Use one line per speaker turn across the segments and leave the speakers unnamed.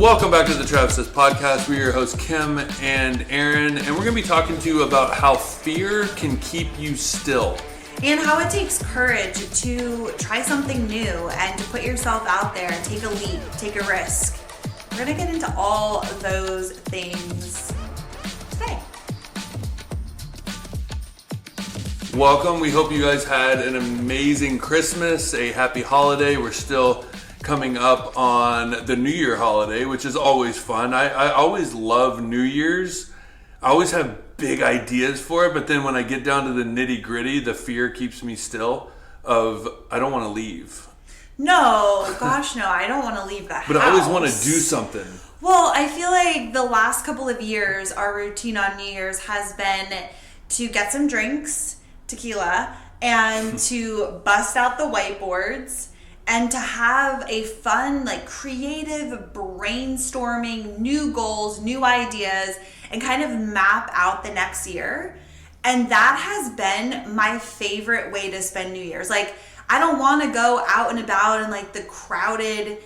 Welcome back to the Travis Says Podcast. We're your hosts, Kim and Aaron, and we're going to be talking to you about how fear can keep you still.
And how it takes courage to try something new and to put yourself out there and take a leap, take a risk. We're going to get into all those things today.
Welcome. We hope you guys had an amazing Christmas, a happy holiday. We're still coming up on the New Year holiday, which is always fun. I always love New Year's. I always have big ideas for it, but then when I get down to the nitty gritty, the fear keeps me still of I don't want to leave.
No, gosh, no, I don't want to leave the house.
But I always want to do something.
Well, I feel like the last couple of years, our routine on New Year's has been to get some drinks, tequila, and to bust out the whiteboards and to have a fun, like, creative brainstorming, new goals, new ideas, and kind of map out the next year. And that has been my favorite way to spend New Year's. Like, I don't want to go out and about in, like, the crowded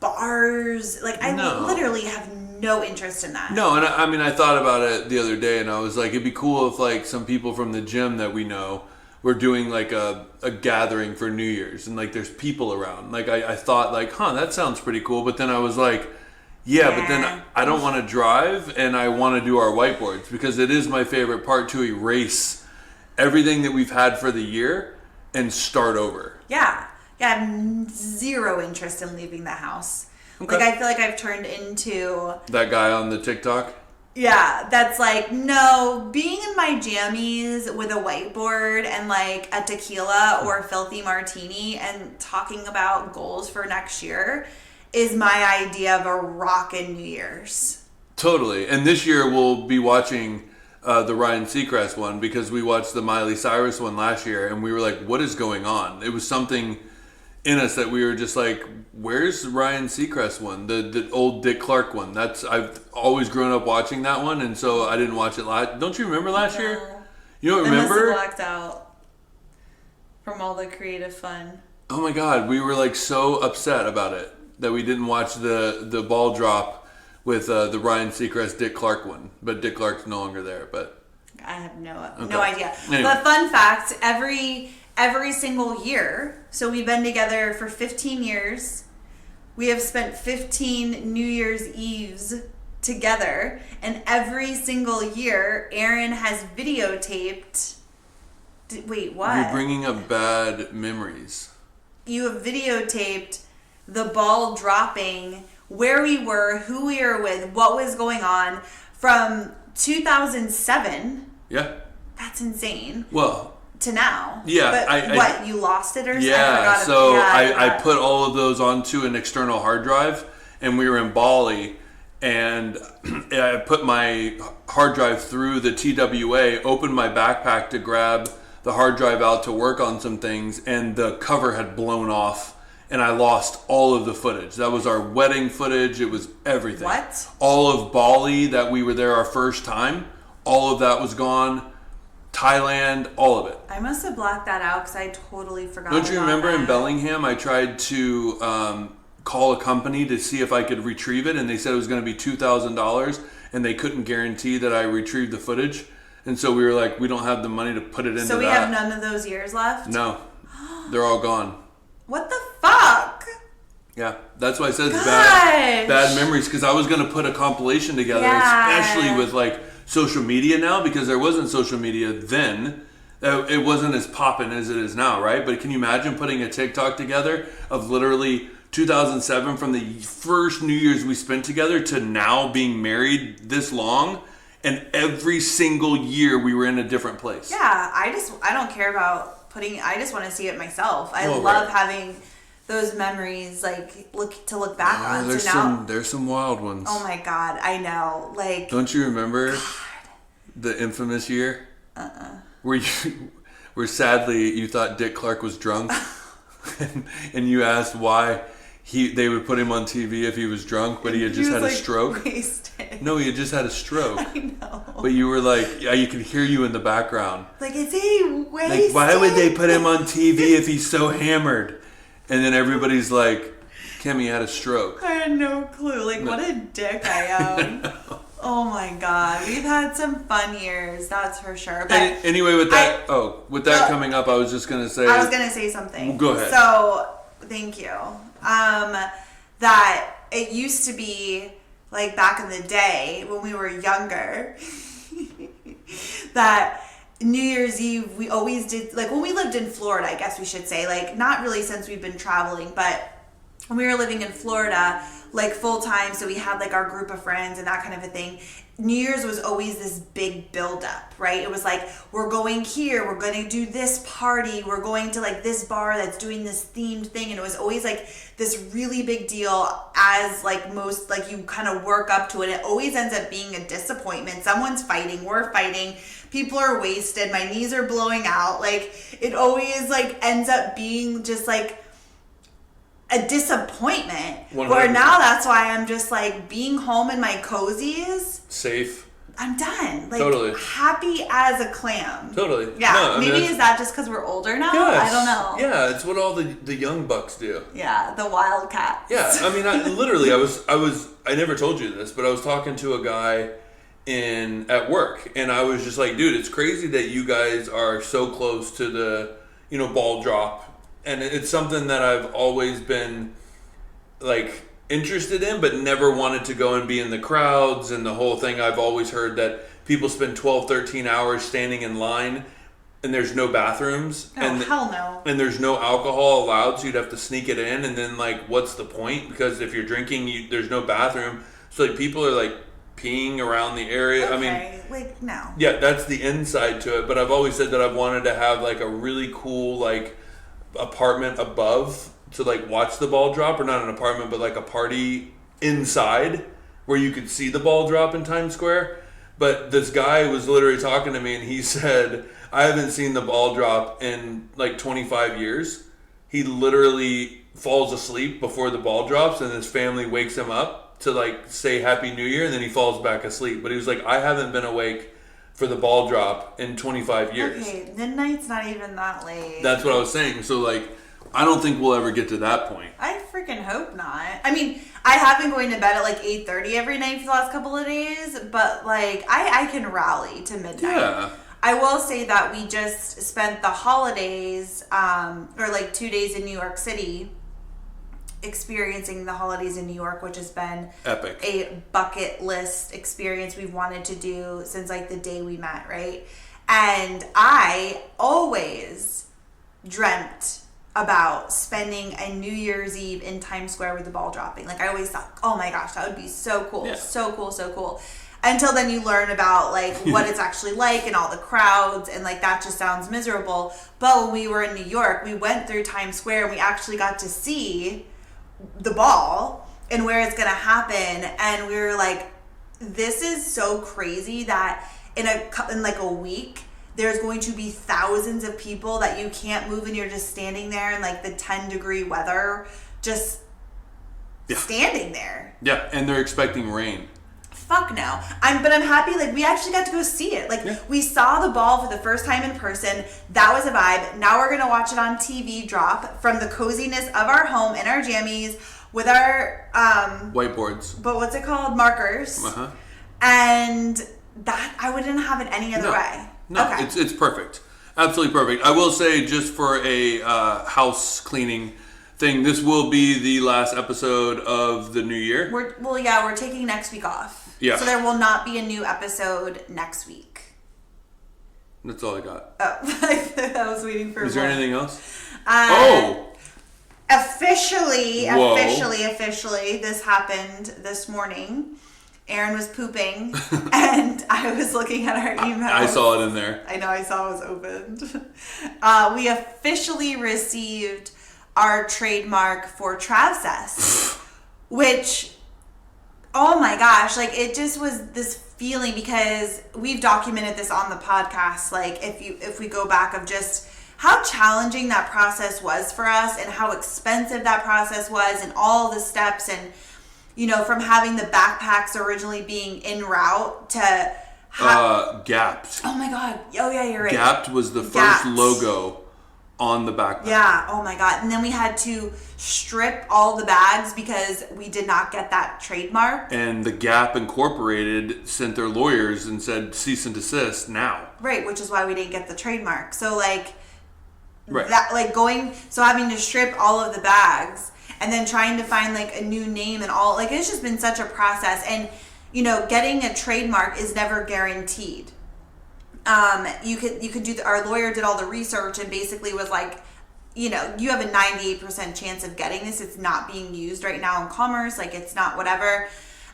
bars. Like, I literally have no interest in that.
No, and I thought about it the other day, and I was like, it'd be cool if, like, some people from the gym that we know were doing, like, a gathering for New Year's, and, like, there's people around. Like, I thought, like, that sounds pretty cool, but then I was like, yeah, but then I don't want to drive, and I want to do our whiteboards, because it is my favorite part to erase everything that we've had for the year and start over.
Yeah, I have zero interest in leaving the house.
Okay.
Like, I feel like I've turned into
that guy on the TikTok.
Yeah, that's like, no, being in my jammies with a whiteboard and like a tequila or a filthy martini and talking about goals for next year is my idea of a rockin' New Year's.
Totally. And this year we'll be watching the Ryan Seacrest one, because we watched the Miley Cyrus one last year and we were like, what is going on? It was something in us that we were just like, where's Ryan Seacrest one? The old Dick Clark one. I've always grown up watching that one, and so I didn't watch it last. Don't you remember last year? You don't remember?
I must have blacked out from all the creative fun.
Oh my God, we were like so upset about it that we didn't watch the ball drop with the Ryan Seacrest Dick Clark one. But Dick Clark's no longer there. But
I have no idea.
Anyway.
But fun fact, every single year, so we've been together for 15 years. We have spent 15 New Year's Eves together, and every single year, Aaron has videotaped. Wait, what?
You're bringing up bad memories.
You have videotaped the ball dropping, where we were, who we were with, what was going on from 2007.
Yeah.
That's insane.
Well,
to now.
Yeah.
But you lost it or something?
Yeah, I put all of those onto an external hard drive, and we were in Bali, and I put my hard drive through the TWA, opened my backpack to grab the hard drive out to work on some things, and the cover had blown off, and I lost all of the footage. That was our wedding footage. It was everything.
What?
All of Bali, that we were there our first time, all of that was gone. Thailand, all of it.
I must have blacked that out because I totally forgot.
Don't you remember
that.
In Bellingham, I tried to call a company to see if I could retrieve it, and they said it was going to be $2,000, and they couldn't guarantee that I retrieved the footage. And so we were like, we don't have the money to put it into that.
So we have none of those years left?
No. They're all gone.
What the fuck?
Yeah, that's why I said it's bad memories, because I was going to put a compilation together, especially with like social media now, because there wasn't social media then. It wasn't as poppin' as it is now, right? But can you imagine putting a TikTok together of literally 2007 from the first New Year's we spent together to now being married this long, and every single year we were in a different place?
Yeah, I don't care about I just want to see it myself. I love having those memories, like, look back on.
There's some wild ones.
Oh my God, I know. Like,
don't you remember the infamous year? Where sadly you thought Dick Clark was drunk, and you asked why they would put him on TV if he was drunk, but he had just had a stroke.
Wasted.
No, he had just had a stroke.
I know.
But you were like, yeah, you could hear you in the background.
Like, is he wasted?
Like, why would they put him on TV if he's so hammered? And then everybody's like, Kimmy had a stroke.
I had no clue. Like, what a dick I am. Oh my God. We've had some fun years, that's for sure. But
anyway, with that coming up, I was just going to say.
I was going to say something.
Well, go ahead.
So, thank you. That it used to be, like, back in the day when we were younger, that New Year's Eve, we always did, like, when we lived in Florida, I guess we should say, like, not really since we've been traveling, but when we were living in Florida, like, full time, so we had, like, our group of friends and that kind of a thing. New Year's was always this big build-up, right? It was like, we're going here, we're going to do this party, we're going to, like, this bar that's doing this themed thing, and it was always, like, this really big deal as, like, most, like, you kind of work up to it. It always ends up being a disappointment. Someone's fighting, we're fighting, people are wasted, my knees are blowing out. Like, it always, like, ends up being just, like, a disappointment.
100%.
Where now that's why I'm just, like, being home in my cozies.
Safe.
I'm done. Like,
totally.
Happy as a clam.
Totally.
Yeah.
No,
maybe is that just because we're older now?
Yes.
I don't know.
Yeah, it's what all the young bucks do.
Yeah, the wildcats.
Yeah, I mean, I never told you this, but I was talking to a guy at work, and I was just like, dude, it's crazy that you guys are so close to the, ball drop. And it's something that I've always been, like, interested in, but never wanted to go and be in the crowds and the whole thing. I've always heard that people spend 12, 13 hours standing in line and there's no bathrooms.
Oh, hell no.
And there's no alcohol allowed, so you'd have to sneak it in. And then, like, what's the point? Because if you're drinking, there's no bathroom. So, like, people are, like, peeing around the area.
Okay,
I mean,
like, no.
Yeah, that's the inside to it. But I've always said that I've wanted to have, like, a really cool, like, apartment above to, like, watch the ball drop, or not an apartment, but like a party inside where you could see the ball drop in Times Square. But this guy was literally talking to me, and he said, I haven't seen the ball drop in like 25 years. He literally falls asleep before the ball drops, and his family wakes him up to, like, say Happy New Year, and then he falls back asleep. But he was like, I haven't been awake for the ball drop in 25 years.
Okay, midnight's not even that late.
That's what I was saying. So, like, I don't think we'll ever get to that point.
I freaking hope not. I mean, I have been going to bed at, like, 8:30 every night for the last couple of days, but, like, I can rally to midnight.
Yeah.
I will say that we just spent the holidays, or, like, 2 days in New York City, experiencing the holidays in New York, which has been
epic,
a bucket list experience we've wanted to do since, like, the day we met, right? And I always dreamt about spending a New Year's Eve in Times Square with the ball dropping. Like, I always thought, oh my gosh, that would be so cool. Yeah. So cool, so cool. Until then you learn about, like, what it's actually like and all the crowds, and, like, that just sounds miserable. But when we were in New York, we went through Times Square and we actually got to see the ball and where it's gonna happen, and we were like, this is so crazy that in like a week there's going to be thousands of people that you can't move, and you're just standing there in, like, the 10-degree weather, just standing there.
Yeah, and they're expecting rain.
Fuck no. But I'm happy, like, we actually got to go see it. Like, we saw the ball for the first time in person. That was a vibe. Now we're going to watch it on TV drop from the coziness of our home in our jammies with our
whiteboards.
But what's it called? Markers.
Uh-huh.
And that, I wouldn't have it any other way.
No,
okay.
It's perfect. Absolutely perfect. I will say, just for a house cleaning thing, this will be the last episode of the new year.
We're taking next week off.
Yeah.
So there will not be a new episode next week.
That's all I got.
Oh, I was waiting for.
Is there anything else?
Officially, this happened this morning. Aaron was pooping, and I was looking at our email.
I saw it in there.
I know, I saw it was opened. We officially received our trademark for Travcess, which, oh my gosh, like, it just was this feeling, because we've documented this on the podcast, like, if we go back, of just how challenging that process was for us, and how expensive that process was, and all the steps, and, you know, from having the backpacks originally being en route to
Gapped.
Oh my god. Oh yeah, you're right.
Gapped was the first logo on the backpack.
Yeah, oh my God. And then we had to strip all the bags because we did not get that trademark.
And the Gap Incorporated sent their lawyers and said cease and desist now.
Right, which is why we didn't get the trademark. So like
right.
that, like having to strip all of the bags and then trying to find like a new name and all, like it's just been such a process. And you know, getting a trademark is never guaranteed. You could do our lawyer did all the research and basically was like, you know, you have a 98% chance of getting this. It's not being used right now in commerce. Like it's not whatever.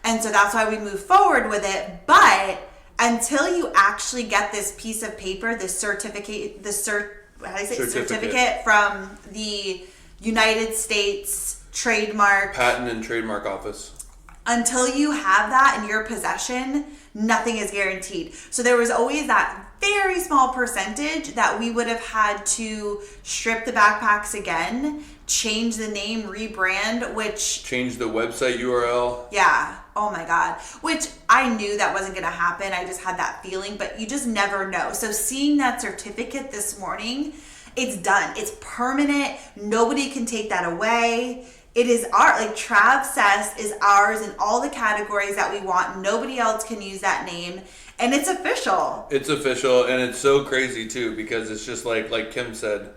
And so that's why we move forward with it. But until you actually get this piece of paper, this certificate, certificate from the United States
Patent and Trademark Office.
Until you have that in your possession, nothing is guaranteed. So there was always that very small percentage that we would have had to strip the backpacks again, change the name, rebrand, which...
Change the website URL.
Yeah. Oh my God. Which I knew that wasn't going to happen. I just had that feeling, but you just never know. So seeing that certificate this morning, it's done. It's permanent. Nobody can take that away. It is TravCess is ours in all the categories that we want. Nobody else can use that name. And it's official.
It's official, and it's so crazy, too, because it's just like Kim said,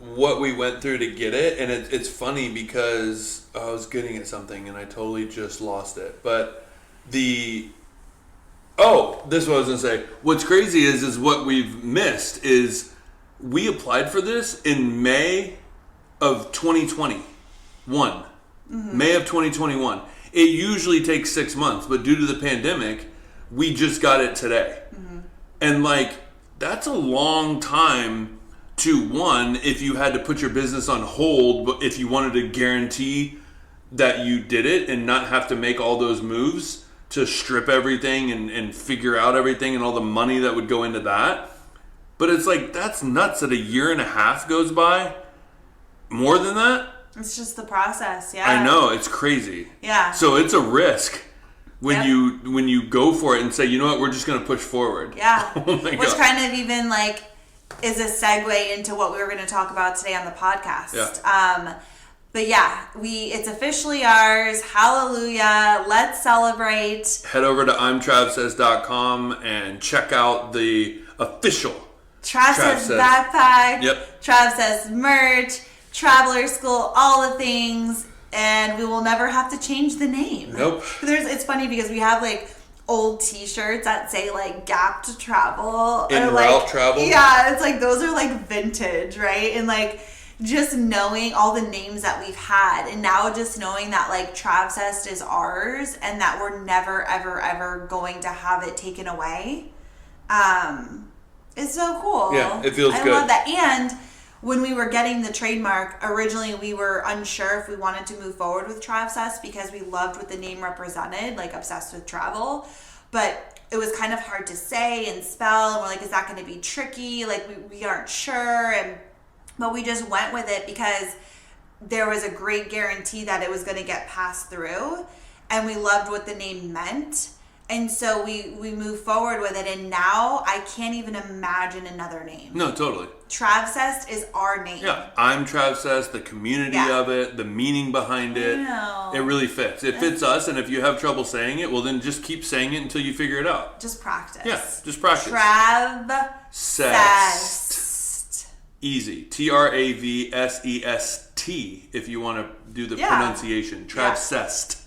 what we went through to get it. And it's funny because I was getting at something, and I totally just lost it. But this is what I was going to say. What's crazy is what we've missed is we applied for this in May of 2020. May of 2021. It usually takes 6 months, but due to the pandemic, we just got it today. And that's a long time to, if you had to put your business on hold, but if you wanted to guarantee that you did it and not have to make all those moves to strip everything and figure out everything and all the money that would go into that. But it's that's nuts that a year and a half goes by. More than that.
It's just the process, yeah.
I know, it's crazy.
Yeah.
So it's a risk when you go for it and say, you know what, we're just going to push forward.
Yeah.
Oh my God.
Which kind of even is a segue into what we were going to talk about today on the podcast.
Yeah.
But yeah, it's officially ours. Hallelujah. Let's celebrate.
Head over to I'mTravSays.com and check out the official
TravSays backpack.
Yep.
TravSays merch. Traveler School, all the things, and we will never have to change the name.
Nope.
It's funny because we have old T-shirts that say Gap to Travel
or Route Travel.
Yeah, it's those are vintage, right? And just knowing all the names that we've had, and now just knowing that TravCess is ours, and that we're never ever ever going to have it taken away. It's so cool.
Yeah, it feels good.
I love that. And when we were getting the trademark, originally we were unsure if we wanted to move forward with TravCess because we loved what the name represented, obsessed with travel. But it was kind of hard to say and spell, and we're is that going to be tricky? We aren't sure. But we just went with it because there was a great guarantee that it was going to get passed through, and we loved what the name meant. And so we moved forward with it, and now I can't even imagine another name.
No, totally.
TravCess is our name.
Yeah, I'm TravCess, the community of it, the meaning behind it.
I know.
It really fits. It fits us, and if you have trouble saying it, well, then just keep saying it until you figure it out.
Just practice.
Yeah, just practice.
TravCess.
Easy. TravSest if you want to do the pronunciation. TravCess.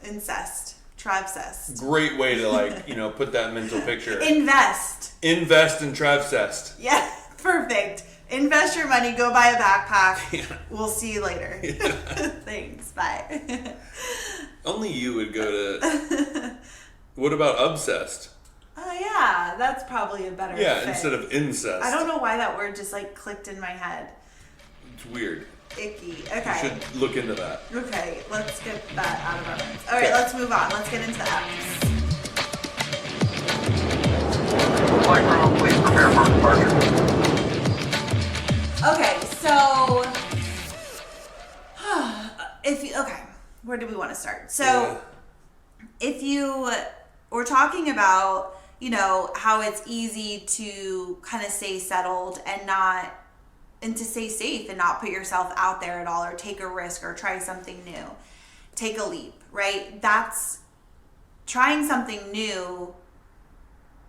Incest. TravCess.
Great way to put that mental picture.
Invest
in TravCess.
Yeah, perfect. Invest your money, go buy a backpack. Yeah. We'll see you later. Yeah. Thanks, bye.
Only you would go to... What about obsessed?
Oh yeah, that's probably a better fit.
Instead of incest.
I don't know why that word just clicked in my head.
It's weird.
Icky. Okay.
You should look into that.
Okay, let's get that out of our minds. All right, let's move on. Let's get into the apps.
Flight crew, please prepare for departure.
Okay, so where do we want to start? So if you were talking about how it's easy to kind of stay settled and to stay safe and not put yourself out there at all, or take a risk, or try something new, take a leap, right? That's trying something new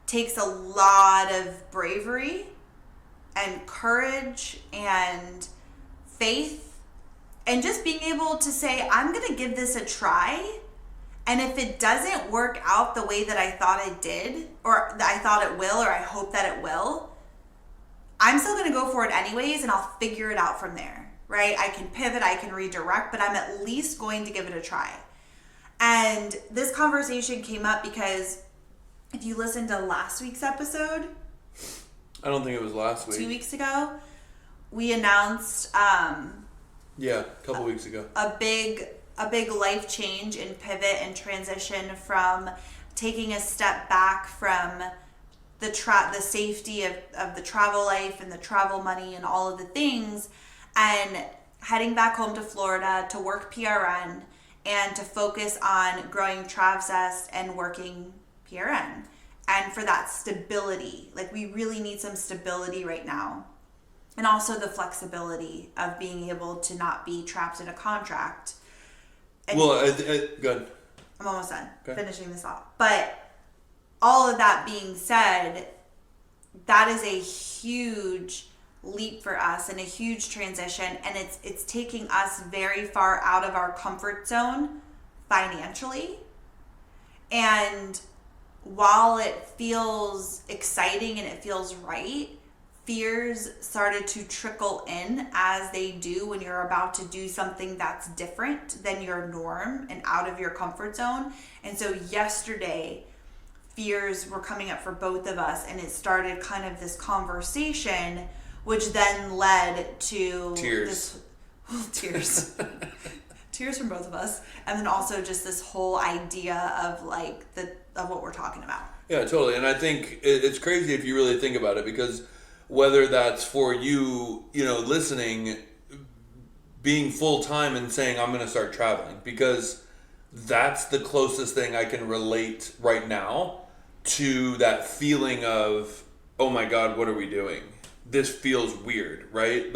takes a lot of bravery and courage and faith, and just being able to say, I'm going to give this a try. And if it doesn't work out the way that I thought it did, or that I thought it will, or I hope that it will, I'm still going to go for it anyways, and I'll figure it out from there, right? I can pivot, I can redirect, but I'm at least going to give it a try. And this conversation came up because if you listened to last week's episode,
I don't think it was last week.
2 weeks ago, we announced
a couple weeks ago.
A big life change and pivot and transition from taking a step back from the safety of the travel life and the travel money and all of the things, and heading back home to Florida to work PRN and to focus on growing TravZest and working PRN. And for that stability, like, we really need some stability right now. And also the flexibility of being able to not be trapped in a contract. And
good.
I'm almost done.
Okay.
Finishing this off. But all of that being said, that is a huge leap for us and a huge transition, and it's taking us very far out of our comfort zone financially. And while it feels exciting and it feels right, fears started to trickle in, as they do when you're about to do something that's different than your norm and out of your comfort zone. And so yesterday, fears were coming up for both of us, and it started kind of this conversation, which then led to
tears.
Tears. Tears from both of us. And then also just this whole idea of of what we're talking about.
Yeah, totally. And I think it's crazy if you really think about it, because whether that's for you, listening, being full-time and saying, I'm going to start traveling, because that's the closest thing I can relate right now to that feeling of, oh my God, what are we doing? This feels weird, right?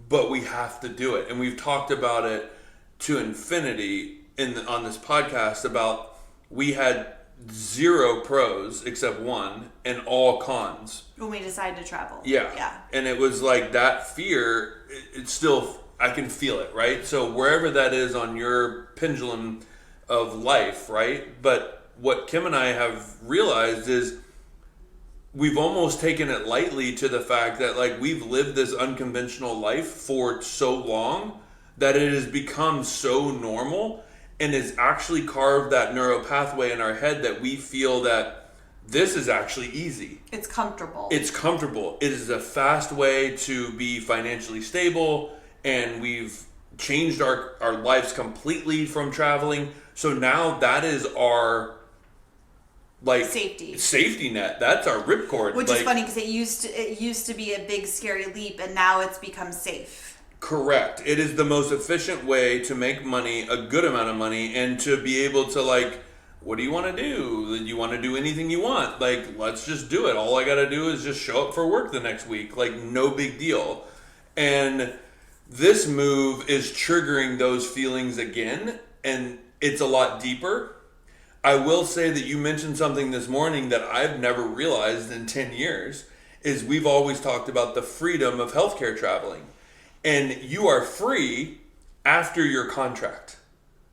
But we have to do it. And we've talked about it to infinity on this podcast about, we had 0 pros except one and all cons
when we decided to travel.
Yeah. And it was like that fear, it's still, I can feel it, right? So wherever that is on your pendulum of life, right? But what Kim and I have realized is we've almost taken it lightly to the fact that we've lived this unconventional life for so long that it has become so normal, and has actually carved that neural pathway in our head that we feel that this is actually easy.
It's comfortable.
It is a fast way to be financially stable, and we've changed our lives completely from traveling. So now that is our safety net. That's our ripcord.
Which is funny, because it used to be a big scary leap, and now it's become safe.
Correct. It is the most efficient way to make money, a good amount of money, and to be able to what do you want to do? You want to do anything you want. Let's just do it. All I got to do is just show up for work the next week. No big deal. And this move is triggering those feelings again, and it's a lot deeper. I will say that you mentioned something this morning that I've never realized in 10 years, is we've always talked about the freedom of healthcare traveling. And you are free after your contract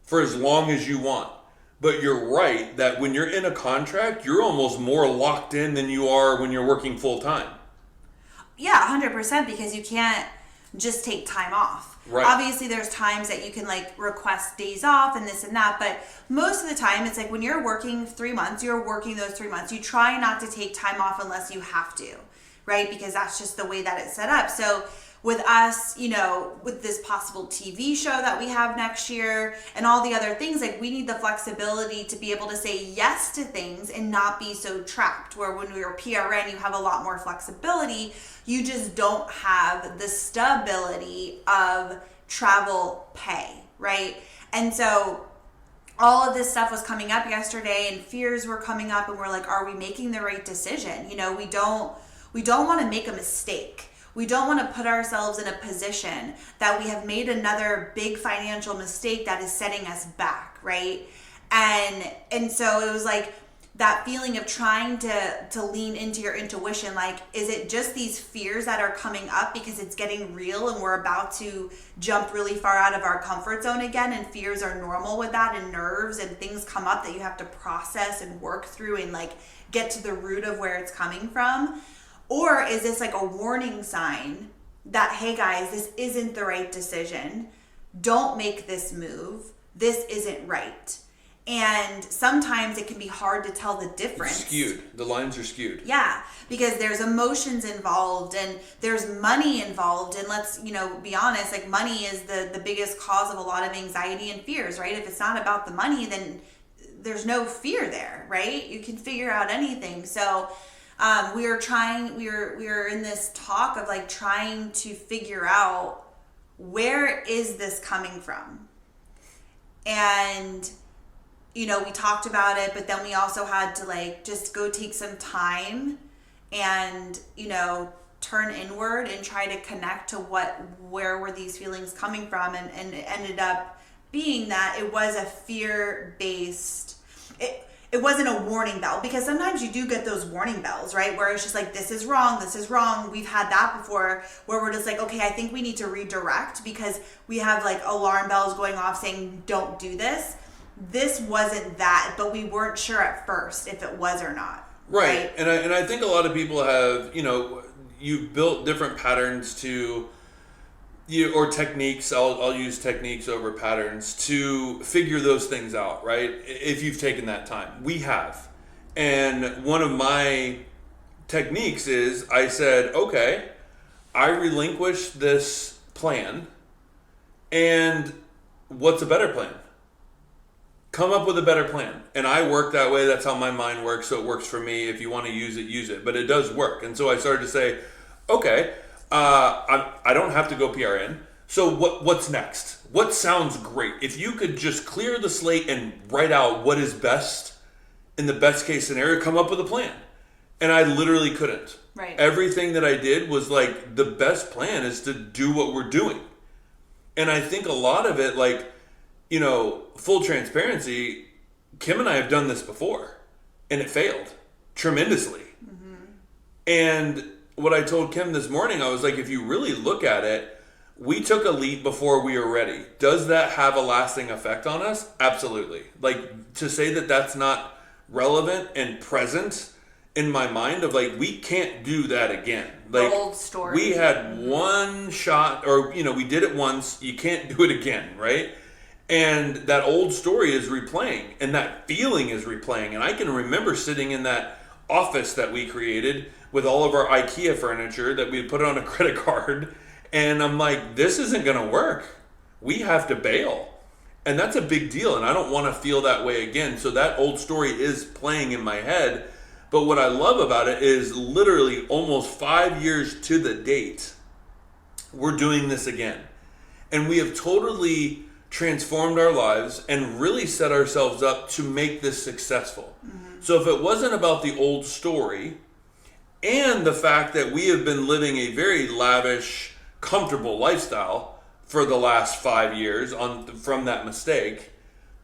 for as long as you want. But you're right that when you're in a contract, you're almost more locked in than you are when you're working full time.
Yeah, 100%, because you can't just take time off.
Right.
Obviously, there's times that you can request days off and this and that, but most of the time it's when you're working 3 months, you're working those 3 months. You try not to take time off unless you have to, right? Because that's just the way that it's set up. So with us, with this possible TV show that we have next year and all the other things, we need the flexibility to be able to say yes to things and not be so trapped, where when you're PRN, you have a lot more flexibility. You just don't have the stability of travel pay, right? And so all of this stuff was coming up yesterday and fears were coming up, and we're like, are we making the right decision? You know, we don't want to make a mistake. We don't want to put ourselves in a position that we have made another big financial mistake that is setting us back, right? And so it was like that feeling of trying to lean into your intuition. Like, is it just these fears that are coming up because it's getting real and we're about to jump really far out of our comfort zone again, and fears are normal with that, and nerves and things come up that you have to process and work through and like get to the root of where it's coming from? Or is this like a warning sign that, hey guys, this isn't the right decision. Don't make this move. This isn't right. And sometimes it can be hard to tell the difference.
It's skewed. The lines are skewed.
Yeah, because there's emotions involved and there's money involved. And let's, be honest, like money is the biggest cause of a lot of anxiety and fears, right? If it's not about the money, then there's no fear there, right? You can figure out anything. So we were in this talk of like trying to figure out, where is this coming from? And we talked about it, but then we also had to like just go take some time and, turn inward and try to connect to where were these feelings coming from. And it ended up being that it was a fear-based, it wasn't a warning bell, because sometimes you do get those warning bells, right? Where it's just like, this is wrong, this is wrong. We've had that before where we're just like, okay, I think we need to redirect because we have like alarm bells going off saying, don't do this. This wasn't that, but we weren't sure at first if it was or not.
Right. And I think a lot of people have, you've built different patterns or techniques. I'll use techniques over patterns to figure those things out, right? If you've taken that time. We have. And one of my techniques is I said, okay, I relinquish this plan, and what's a better plan? Come up with a better plan. And I work that way. That's how my mind works. So it works for me. If you want to use it, use it. But it does work. And so I started to say, okay, I don't have to go PRN. So what's next? What sounds great? If you could just clear the slate and write out what is best in the best case scenario, come up with a plan. And I literally couldn't.
Right.
Everything that I did was like, the best plan is to do what we're doing. And I think a lot of it, like, full transparency, Kim and I have done this before, and it failed tremendously. Mm-hmm. And what I told Kim this morning, I was like, if you really look at it, we took a leap before we were ready. Does that have a lasting effect on us? Absolutely. Like, to say that that's not relevant and present in my mind of like, we can't do that again. Like,
the old story.
We had one shot, or, we did it once. You can't do it again, right? And that old story is replaying, and that feeling is replaying. And I can remember sitting in that office that we created with all of our IKEA furniture that we put on a credit card. And I'm like, this isn't going to work. We have to bail. And that's a big deal. And I don't want to feel that way again. So that old story is playing in my head. But what I love about it is literally almost 5 years to the date, we're doing this again. And we have totally transformed our lives and really set ourselves up to make this successful. Mm-hmm. So if it wasn't about the old story and the fact that we have been living a very lavish, comfortable lifestyle for the last 5 years from that mistake,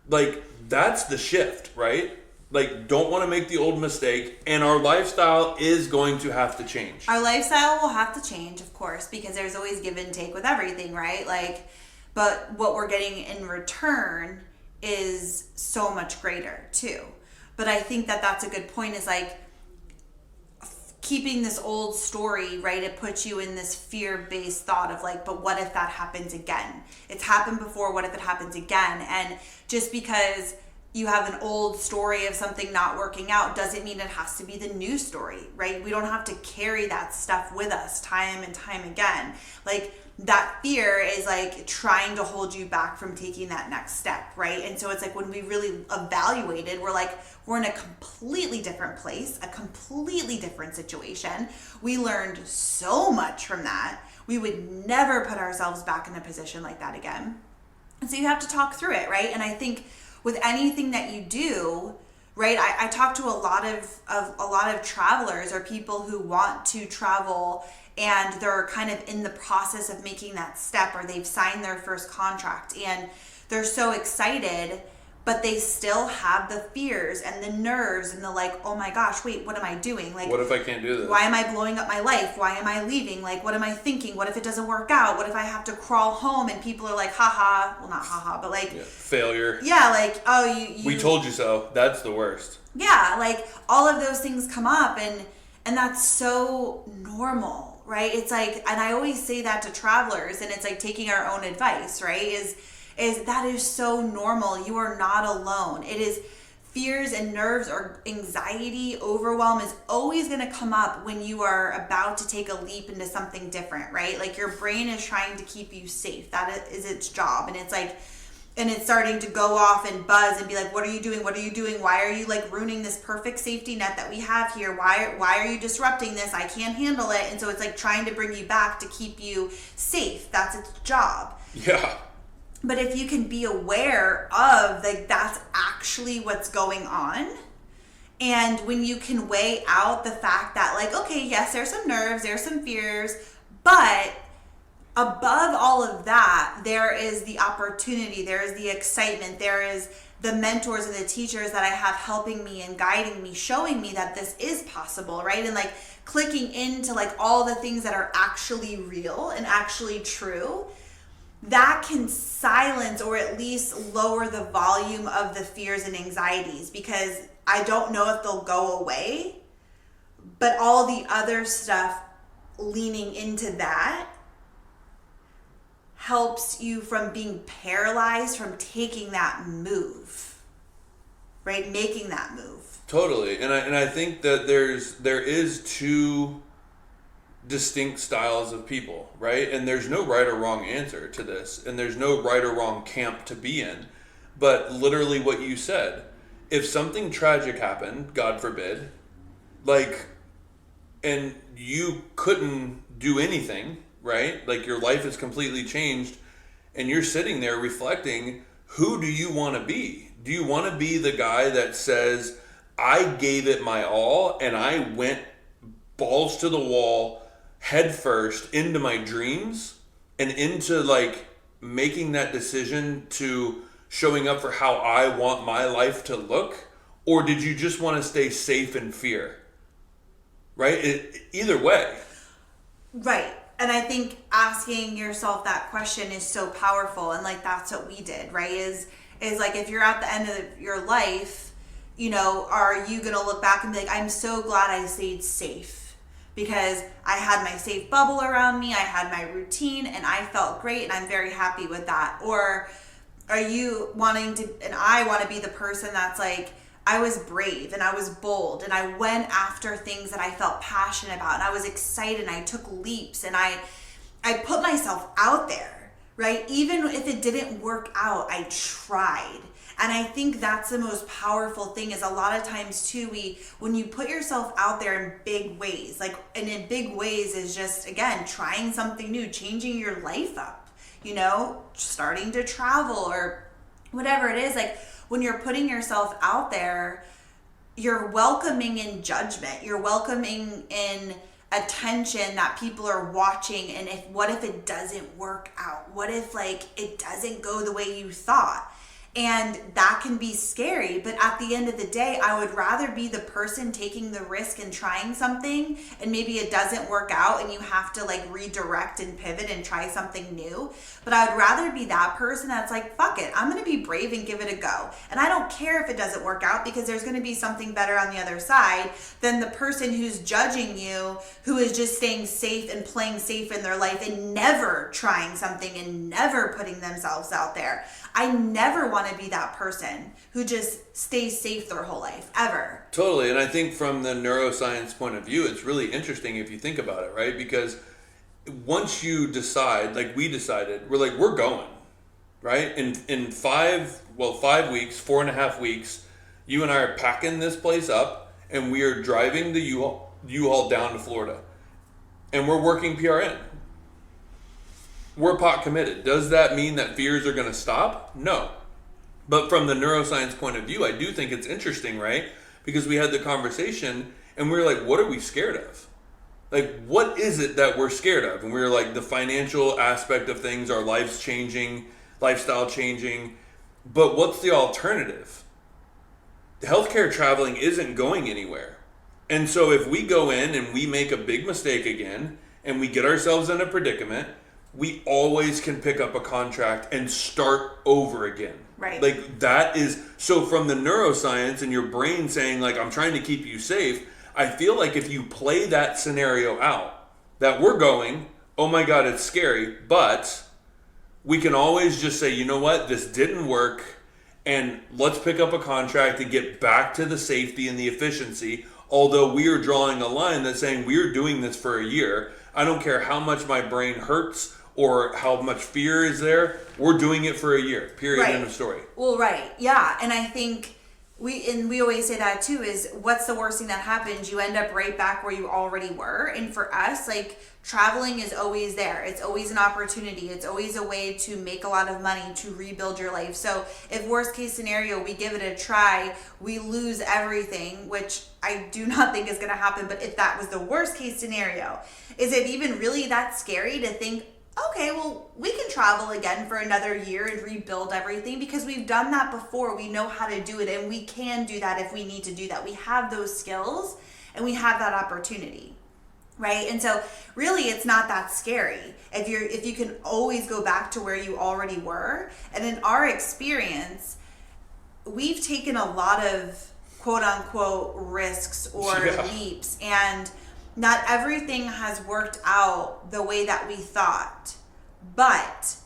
like, that's the shift, right? Like, don't want to make the old mistake, and our lifestyle is going to have to change.
Our lifestyle will have to change, of course, because there's always give and take with everything, right? Like, but what we're getting in return is so much greater too. But I think that that's a good point, is like keeping this old story, right? It puts you in this fear-based thought of like, but what if that happens again? It's happened before. What if it happens again? And just because you have an old story of something not working out doesn't mean it has to be the new story, right? We don't have to carry that stuff with us time and time again. Like, that fear is like trying to hold you back from taking that next step, right? And so it's like, when we really evaluated, we're like, we're in a completely different place, a completely different situation. We learned so much from that. We would never put ourselves back in a position like that again. And so you have to talk through it, right? And I think with anything that you do, right? I talk to a lot of travelers or people who want to travel and they're kind of in the process of making that step, or they've signed their first contract and they're so excited, but they still have the fears and the nerves and the like, oh my gosh, wait, what am I doing? Like,
what if I can't do this?
Why am I blowing up my life? Why am I leaving? Like, what am I thinking? What if it doesn't work out? What if I have to crawl home and people are like, haha, well, not haha, but like,
failure.
Yeah, like, oh, you
we told you so. That's the worst.
Yeah, like all of those things come up, and that's so normal, right? It's like, and I always say that to travelers, and it's like taking our own advice, right? Is that is so normal. You are not alone. It is fears and nerves or anxiety, overwhelm is always going to come up when you are about to take a leap into something different, right? Like your brain is trying to keep you safe. That is its job. And it's like, and it's starting to go off and buzz and be like, what are you doing? What are you doing? Why are you like ruining this perfect safety net that we have here? Why are you disrupting this? I can't handle it. And so it's like trying to bring you back to keep you safe. That's its job.
Yeah.
But if you can be aware of like that's actually what's going on, and when you can weigh out the fact that like, okay, yes, there's some nerves, there's some fears, but above all of that, there is the opportunity, there is the excitement, there is the mentors and the teachers that I have helping me and guiding me, showing me that this is possible, right? And like clicking into like all the things that are actually real and actually true, that can silence or at least lower the volume of the fears and anxieties, because I don't know if they'll go away, but all the other stuff leaning into that helps you from being paralyzed from taking that move, right? Making that move.
Totally. And I think that there is two distinct styles of people, right? And there's no right or wrong answer to this, and there's no right or wrong camp to be in. But literally what you said, if something tragic happened, God forbid, like, and you couldn't do anything, right? Like your life is completely changed and you're sitting there reflecting, who do you want to be? Do you want to be the guy that says, I gave it my all and I went balls to the wall, head first into my dreams and into like making that decision to showing up for how I want my life to look? Or did you just want to stay safe in fear? Right? Either way.
Right. And I think asking yourself that question is so powerful. And like, that's what we did, right? Is like, if you're at the end of your life, you know, are you going to look back and be like, I'm so glad I stayed safe because I had my safe bubble around me. I had my routine and I felt great and I'm very happy with that. Or are you wanting to, and I want to be the person that's like, I was brave and I was bold and I went after things that I felt passionate about and I was excited and I took leaps and I put myself out there, right? Even if it didn't work out, I tried. And I think that's the most powerful thing is a lot of times too, when you put yourself out there in big ways, like, and in big ways is just, again, trying something new, changing your life up, you know, starting to travel or whatever it is, like, when you're putting yourself out there, you're welcoming in judgment. You're welcoming in attention that people are watching. And what if it doesn't work out? What if like it doesn't go the way you thought? And that can be scary, but at the end of the day, I would rather be the person taking the risk and trying something and maybe it doesn't work out and you have to like redirect and pivot and try something new. But I would rather be that person that's like, fuck it, I'm going to be brave and give it a go. And I don't care if it doesn't work out because there's going to be something better on the other side than the person who's judging you, who is just staying safe and playing safe in their life and never trying something and never putting themselves out there. I never want to be that person who just stays safe their whole life, ever.
Totally. And I think from the neuroscience point of view, it's really interesting if you think about it, right? Because once you decide, like we decided, we're going, right? In 5 weeks, 4.5 weeks, you and I are packing this place up and we are driving the U-Haul down to Florida. And we're working PRN. We're pot committed. Does that mean that fears are going to stop? No. But from the neuroscience point of view, I do think it's interesting, right? Because we had the conversation and we were like, what are we scared of? Like, what is it that we're scared of? And we were like, the financial aspect of things, our life's changing, lifestyle changing. But what's the alternative? Healthcare traveling isn't going anywhere. And so if we go in and we make a big mistake again and we get ourselves in a predicament, we always can pick up a contract and start over again.
Right.
Like that is, so from the neuroscience and your brain saying like, I'm trying to keep you safe, I feel like if you play that scenario out, that we're going, oh my God, it's scary, but we can always just say, you know what, this didn't work, and let's pick up a contract and get back to the safety and the efficiency, although we are drawing a line that's saying we're doing this for a year. I don't care how much my brain hurts or how much fear is there, we're doing it for a year, period,
right.
End of story.
Well, right, yeah, and I think we always say that too, is what's the worst thing that happens? You end up right back where you already were. And for us, like, traveling is always there. It's always an opportunity. It's always a way to make a lot of money, to rebuild your life. So if worst case scenario, we give it a try, we lose everything, which I do not think is going to happen. But if that was the worst case scenario, is it even really that scary to think, okay, well, we can travel again for another year and rebuild everything, because we've done that before. We know how to do it, and we can do that if we need to do that. We have those skills and we have that opportunity, right? And so really it's not that scary if you can always go back to where you already were. And in our experience, we've taken a lot of quote unquote risks or leaps, and not everything has worked out the way that we thought, but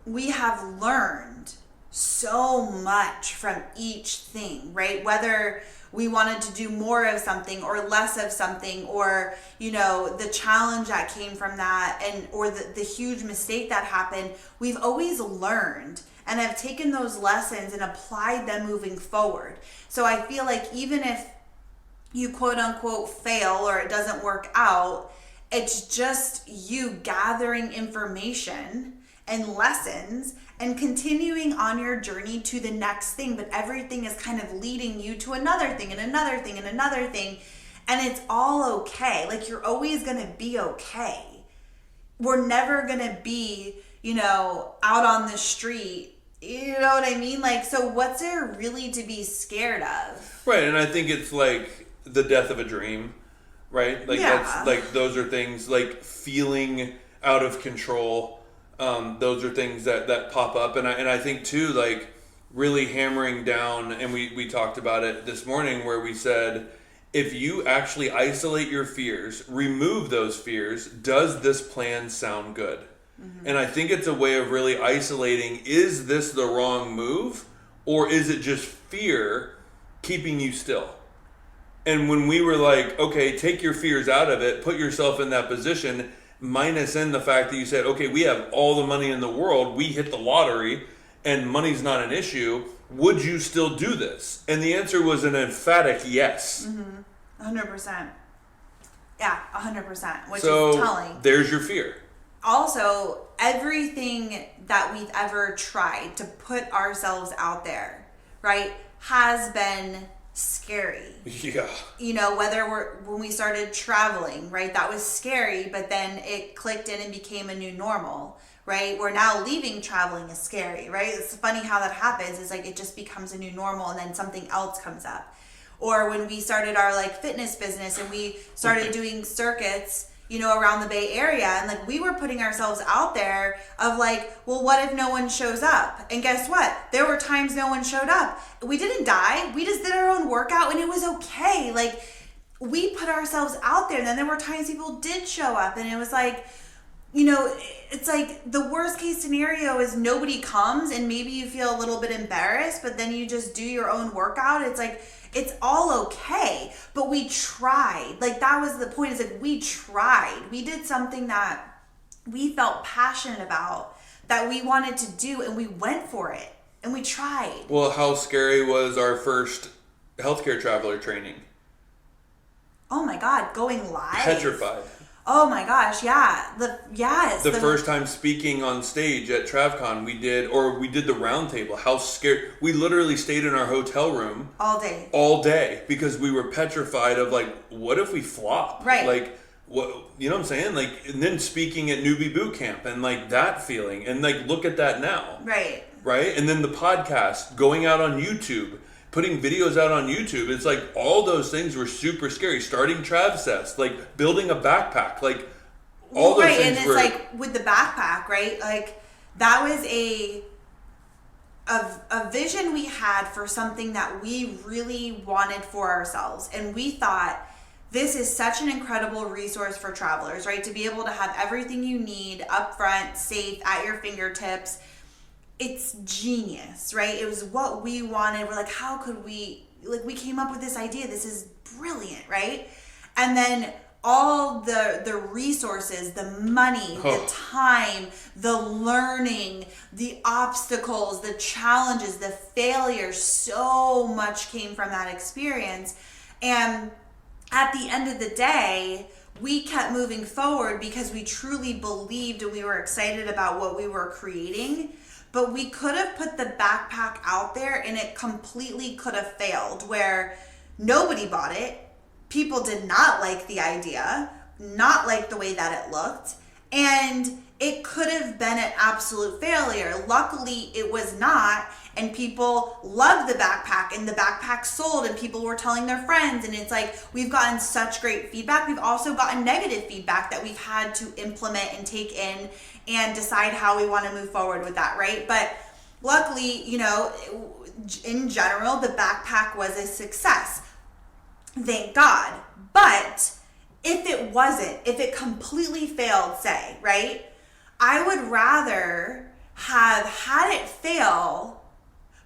we have learned so much from each thing, right? Whether we wanted to do more of something or less of something, or, you know, the challenge that came from that, and or the huge mistake that happened, we've always learned and have taken those lessons and applied them moving forward. So I feel like even if you quote unquote fail or it doesn't work out, it's just you gathering information and lessons and continuing on your journey to the next thing. But everything is kind of leading you to another thing and another thing and another thing. And it's all okay. Like, you're always going to be okay. We're never going to be, you know, out on the street. You know what I mean? Like, so what's there really to be scared of?
Right. And I think it's like the death of a dream, right? Like, that's like, those are things like feeling out of control. Those are things that pop up. And I think too, like, really hammering down, and we talked about it this morning, where we said, if you actually isolate your fears, remove those fears, does this plan sound good? Mm-hmm. And I think it's a way of really isolating, is this the wrong move, or is it just fear keeping you still? And when we were like, okay, take your fears out of it, put yourself in that position, minus in the fact that you said, okay, we have all the money in the world, we hit the lottery, and money's not an issue, would you still do this? And the answer was an emphatic yes.
100%. Yeah, 100%, which
so
is telling.
There's your fear.
Also, everything that we've ever tried to put ourselves out there, right, has been scary.
Yeah.
You know, when we started traveling, right, that was scary, but then it clicked in and became a new normal, right? We're now leaving traveling is scary, right? It's funny how that happens. It's like it just becomes a new normal and then something else comes up. Or when we started our like fitness business and we started doing circuits, you know, around the Bay Area, and like we were putting ourselves out there of like, well, what if no one shows up? And guess what? There were times no one showed up. We didn't die. We just did our own workout and it was okay. Like, we put ourselves out there, and then there were times people did show up, and it was like, you know, it's like the worst case scenario is nobody comes and maybe you feel a little bit embarrassed, but then you just do your own workout. It's like, it's all okay. But we tried. Like, that was the point, is like, we tried. We did something that we felt passionate about, that we wanted to do, and we went for it and we tried.
Well, how scary was our first healthcare traveler training?
Oh my God, going live.
Petrified.
Oh my gosh, yeah.
The first time speaking on stage at TravCon, we did the round table. How scared. We literally stayed in our hotel room. All day. Because we were petrified of, like, what if we flop?
Right.
Like, what, you know what I'm saying? Like, and then speaking at newbie boot camp and, like, that feeling. And, like, look at that now.
Right.
Right? And then the podcast, going out on YouTube. Putting videos out on YouTube, it's like all those things were super scary. Starting Travcest, like building a backpack, like all those things.
And it's like with the backpack, right? Like that was a vision we had for something that we really wanted for ourselves, and we thought this is such an incredible resource for travelers, right? To be able to have everything you need up front, safe, at your fingertips. It's genius, right? It was what we wanted. We're like, how could we came up with this idea. This is brilliant, right? And then all the resources, the money, the time, the learning, the obstacles, the challenges, the failures, so much came from that experience. And at the end of the day, we kept moving forward because we truly believed and we were excited about what we were creating. But we could have put the backpack out there and it completely could have failed, where nobody bought it. People did not like the idea, not like the way that it looked. And it could have been an absolute failure. Luckily, it was not. And people loved the backpack, and the backpack sold, and people were telling their friends. And it's like, we've gotten such great feedback. We've also gotten negative feedback that we've had to implement and take in and decide how we want to move forward with that, right? But luckily, you know, in general, the backpack was a success. Thank God. But if it wasn't, if it completely failed, say, right? I would rather have had it fail,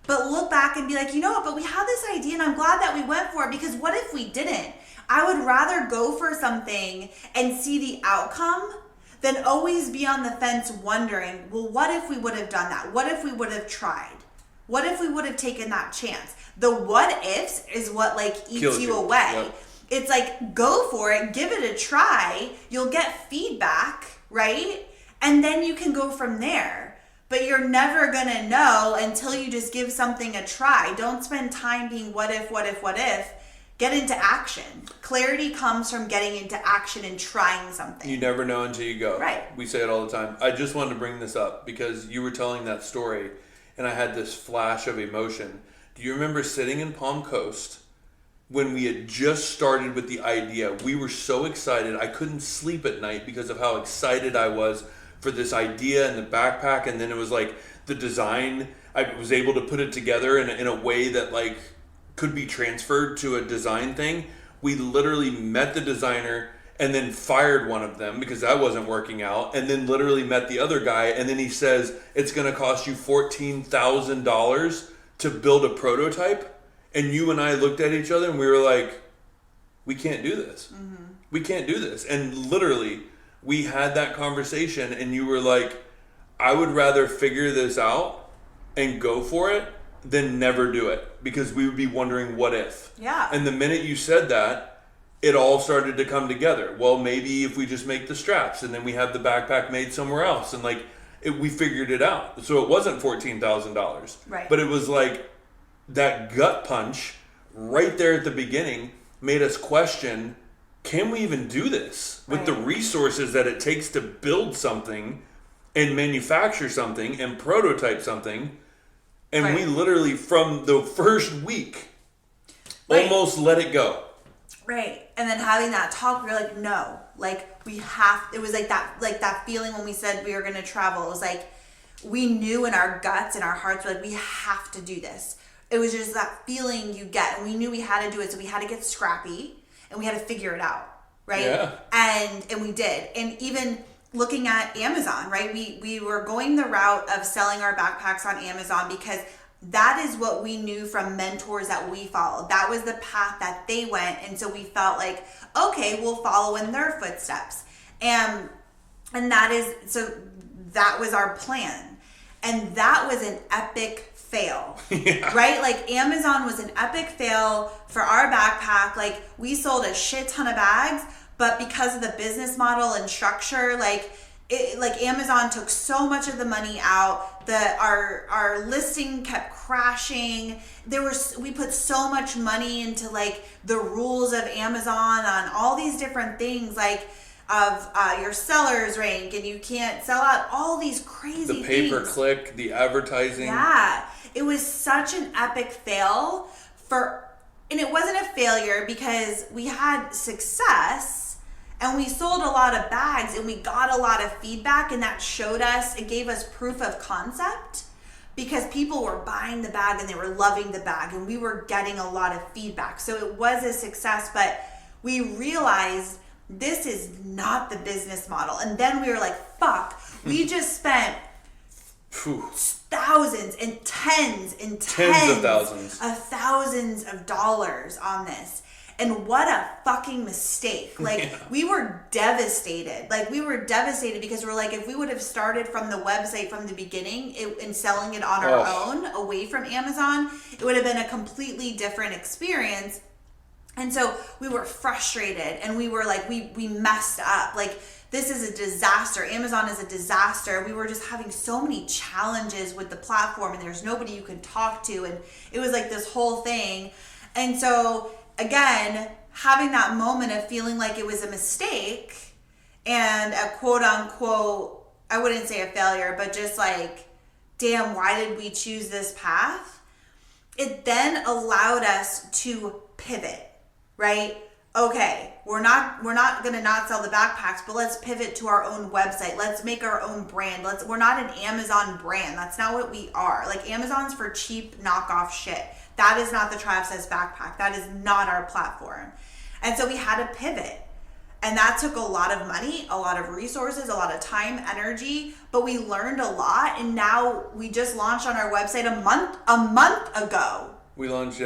but look back and be like, you know what, but we had this idea and I'm glad that we went for it, because what if we didn't? I would rather go for something and see the outcome than always be on the fence wondering, well, what if we would have done that? What if we would have tried? What if we would have taken that chance? The what ifs is what like eats you away. Yep. It's like, go for it, give it a try. You'll get feedback, right? And then you can go from there. But you're never gonna know until you just give something a try. Don't spend time being what if, what if, what if. Get into action. Clarity comes from getting into action and trying something.
You never know until you go.
Right.
We say it all the time. I just wanted to bring this up because you were telling that story and I had this flash of emotion. Do you remember sitting in Palm Coast when we had just started with the idea? We were so excited. I couldn't sleep at night because of how excited I was for this idea and the backpack. And then it was like the design. I was able to put it together in a way that like could be transferred to a design thing. We literally met the designer and then fired one of them because that wasn't working out, and then literally met the other guy, and then he says it's going to cost you $14,000 to build a prototype. And you and I looked at each other and we were like, we can't do this. Mm-hmm. We can't do this. And literally we had that conversation and you were like, I would rather figure this out and go for it than never do it, because we would be wondering what if.
Yeah.
And the minute you said that, it all started to come together. Well, maybe if we just make the straps and then we have the backpack made somewhere else, and like we figured it out. So it wasn't $14,000.
Right.
But it was like that gut punch right there at the beginning made us question, can we even do this with the resources that it takes to build something and manufacture something and prototype something? And we literally, from the first week, almost let it go.
Right. And then having that talk, we were like, no, like we have, it was like that feeling when we said we were going to travel. It was like, we knew in our guts and our hearts, we're like, we have to do this. It was just that feeling you get, and we knew we had to do it. So we had to get scrappy and we had to figure it out. Right.
Yeah.
And we did. And even looking at Amazon, right? We were going the route of selling our backpacks on Amazon because that is what we knew from mentors that we followed. That was the path that they went. And so we felt like, okay, we'll follow in their footsteps. And that was our plan. And that was an epic fail, right? Like Amazon was an epic fail for our backpack. Like we sold a shit ton of bags, but because of the business model and structure, like Amazon took so much of the money out that our listing kept crashing. We put so much money into like the rules of Amazon on all these different things, like of your seller's rank, and you can't sell out, all these crazy things.
The pay-per-click, the advertising.
Yeah, it was such an epic fail and it wasn't a failure because we had success and we sold a lot of bags and we got a lot of feedback, and that it gave us proof of concept because people were buying the bag and they were loving the bag and we were getting a lot of feedback. So it was a success, but we realized this is not the business model. And then we were like, fuck, we just spent thousands and tens of thousands of dollars on this. And what a fucking mistake. Like, we were devastated. Because we're like, if we would have started from the website from the beginning and selling it on our own away from Amazon, it would have been a completely different experience. And so we were frustrated and we were like, we messed up. Like, this is a disaster. Amazon is a disaster. We were just having so many challenges with the platform and there's nobody you can talk to. And it was like this whole thing. And so again, having that moment of feeling like it was a mistake and a quote unquote, I wouldn't say a failure, but just like, damn, why did we choose this path? It then allowed us to pivot, right? Okay, we're not going to not sell the backpacks, but let's pivot to our own website. Let's make our own brand. We're not an Amazon brand. That's not what we are. Like, Amazon's for cheap knockoff shit. That is not the Trav Says backpack. That is not our platform. And so we had to pivot. And that took a lot of money, a lot of resources, a lot of time, energy, but we learned a lot. And now we just launched on our website a month ago.
We launched,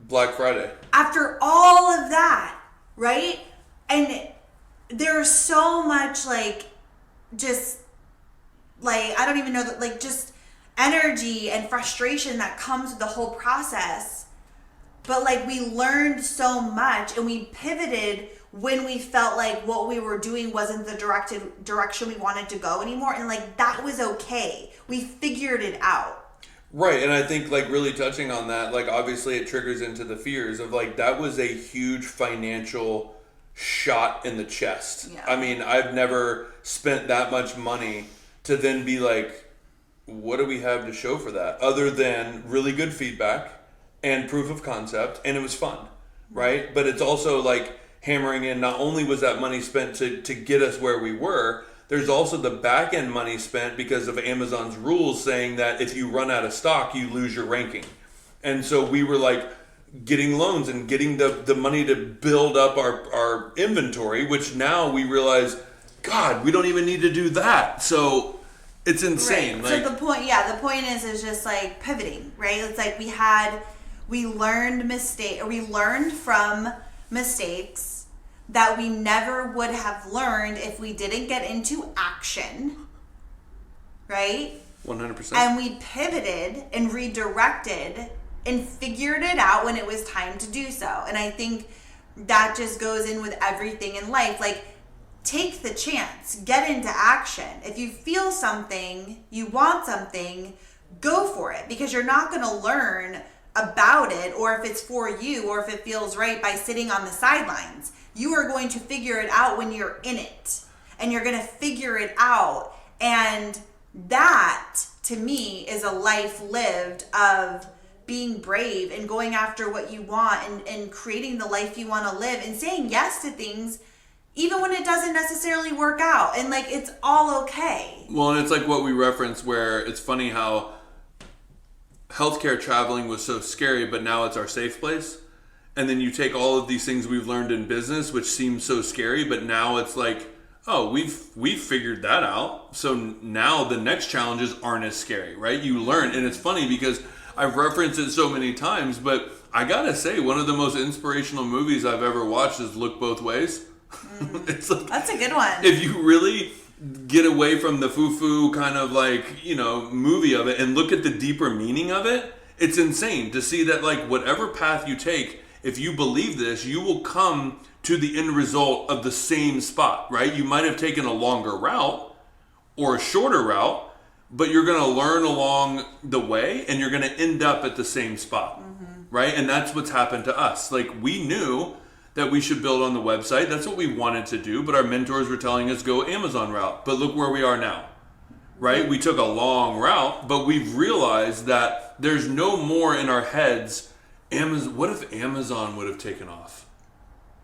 Black Friday.
After all of that, right? And there's so much just I don't even know that, just energy and frustration that comes with the whole process. But we learned so much and we pivoted when we felt like what we were doing wasn't the direction we wanted to go anymore. And that was okay. We figured it out.
Right, and I think really touching on that, obviously it triggers into the fears of that was a huge financial shot in the chest.
Yeah.
I mean, I've never spent that much money to then be what do we have to show for that? Other than really good feedback and proof of concept, and it was fun, right? But it's also hammering in, not only was that money spent to get us where we were, there's also the back end money spent because of Amazon's rules saying that if you run out of stock, you lose your ranking. And so we were getting loans and getting the money to build up our inventory, which now we realize, God, we don't even need to do that. So it's insane.
Right. So the point is just pivoting, right? It's we learned from mistakes that we never would have learned if we didn't get into action, right?
100%.
And we pivoted and redirected and figured it out when it was time to do so. And I think that just goes in with everything in life. Take the chance, get into action. If you feel something, you want something, go for it, because you're not going to learn about it, or if it's for you, or if it feels right, by sitting on the sidelines. You are going to figure it out when you're in it, and you're going to figure it out. And that, to me, is a life lived of being brave and going after what you want and creating the life you want to live and saying yes to things even when it doesn't necessarily work out. And it's all okay.
Well, and it's what we referenced, where it's funny how healthcare traveling was so scary, but now it's our safe place. And then you take all of these things we've learned in business, which seems so scary, but now it's oh, we've figured that out. So now the next challenges aren't as scary, right? You learn. And it's funny because I've referenced it so many times, but I gotta say, one of the most inspirational movies I've ever watched is Look Both Ways. It's
that's a good one.
If you really get away from the foo-foo kind of movie of it and look at the deeper meaning of it, it's insane to see that whatever path you take, if you believe this, you will come to the end result of the same spot, right? You might have taken a longer route or a shorter route, but you're going to learn along the way and you're going to end up at the same spot, right? And that's what's happened to us. Like, we knew that we should build on the website. That's what we wanted to do, but our mentors were telling us go Amazon route. But look where we are now, right? We took a long route, but we've realized that there's no more in our heads, what if Amazon would have taken off?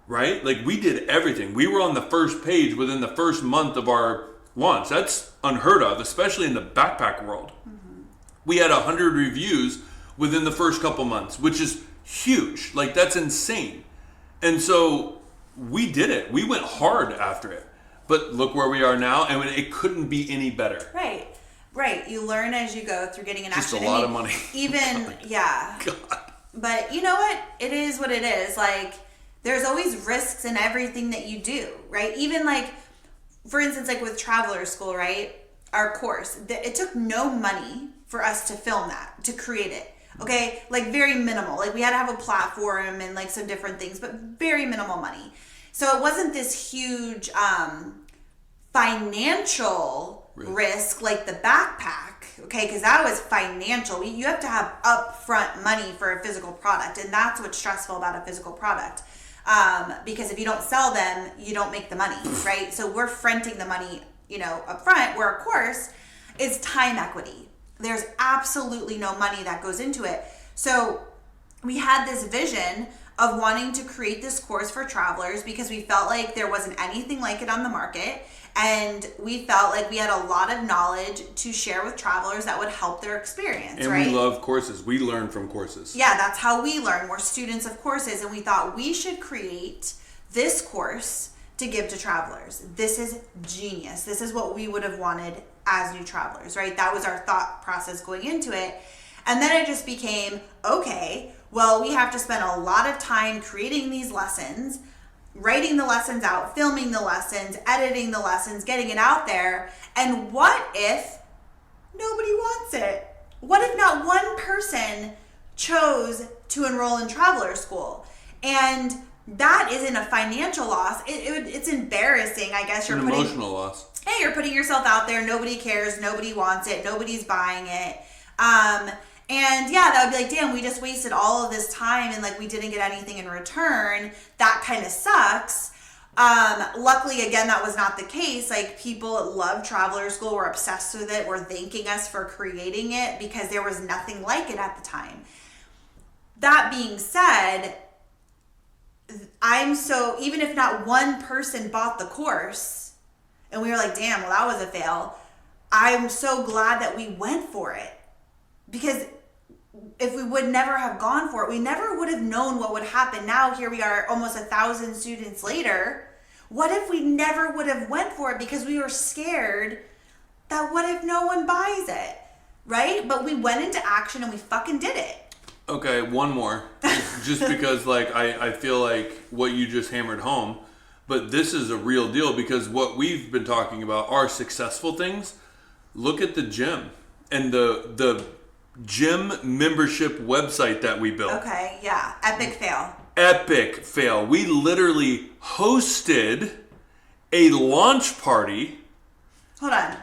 Right? Like, we did everything. We were on the first page within the first month of our launch. That's unheard of, especially in the backpack world. We had 100 reviews within the first couple months, which is huge. Like, that's insane. And so we did it. We went hard after it. But look where we are now, and it couldn't be any better.
Right. You learn as you go through getting an action.
Just a lot of money.
Even, yeah. God. But you know what? It is what it is. Like, there's always risks in everything that you do, right? Even like, for instance, like with Traveler School, right? Our course, it took no money for us to film that, to create it. Okay, like very minimal. Like, we had to have a platform and like some different things, but very minimal money. So it wasn't this huge financial risk like the backpack, okay? Because that was financial. You have to have upfront money for a physical product, and that's what's stressful about a physical product. Because if you don't sell them, you don't make the money, right? So we're fronting the money, up front, where, of course, is time equity. There's absolutely no money that goes into it. So we had this vision of wanting to create this course for travelers because we felt like there wasn't anything like it on the market. And we felt like we had a lot of knowledge to share with travelers that would help their experience,
and
right?
We love courses. We learn from courses.
Yeah, that's how we learn. We're students of courses, and we thought we should create this course to give to travelers. This is genius. This is what we would have wanted as new travelers, right? That was our thought process going into it. And then it just became, okay, well, we have to spend a lot of time creating these lessons, writing the lessons out, filming the lessons, editing the lessons, getting it out there. And what if nobody wants it? What if not one person chose to enroll in Traveler School? And that isn't a financial loss. It's embarrassing, I guess.
It's an emotional loss.
Hey, you're putting yourself out there. Nobody cares. Nobody wants it. Nobody's buying it. And yeah, that would be like, damn, we just wasted all of this time and like we didn't get anything in return. That kind of sucks. Luckily, again, that was not the case. Like, people love Traveler School, were obsessed with it, were thanking us for creating it because there was nothing like it at the time. That being said, even if not one person bought the course and we were like, damn, well, that was a fail, I'm so glad that we went for it. Because if we would never have gone for it, we never would have known what would happen. Now here we are almost 1,000 students later. What if we never would have went for it because we were scared that what if no one buys it, right? But we went into action and we fucking did it.
Okay, one more. Just because I feel like what you just hammered home, but this is a real deal because what we've been talking about are successful things. Look at the gym and the gym membership website that we built.
Okay, yeah.
Epic fail. We literally hosted a launch party.
Hold on.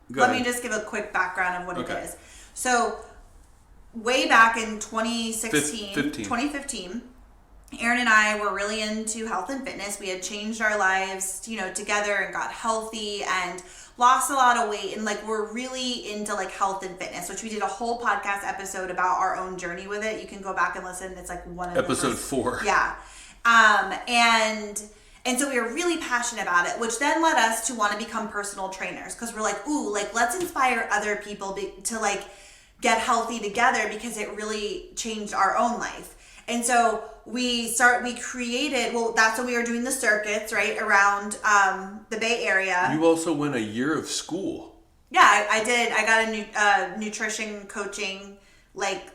Let me just give a quick background of what it is. So, way back in 2015, Aaron and I were really into health and fitness. We had changed our lives, together and got healthy and lost a lot of weight, and we're really into health and fitness, which we did a whole podcast episode about our own journey with it. You can go back and listen. It's one of
episode 4.
Yeah. And so we were really passionate about it, which then led us to want to become personal trainers because we're let's inspire other people to get healthy together because it really changed our own life. And so we created, that's when we were doing the circuits, right, around the Bay Area.
You also went a year of school.
Yeah, I did. I got a nutrition coaching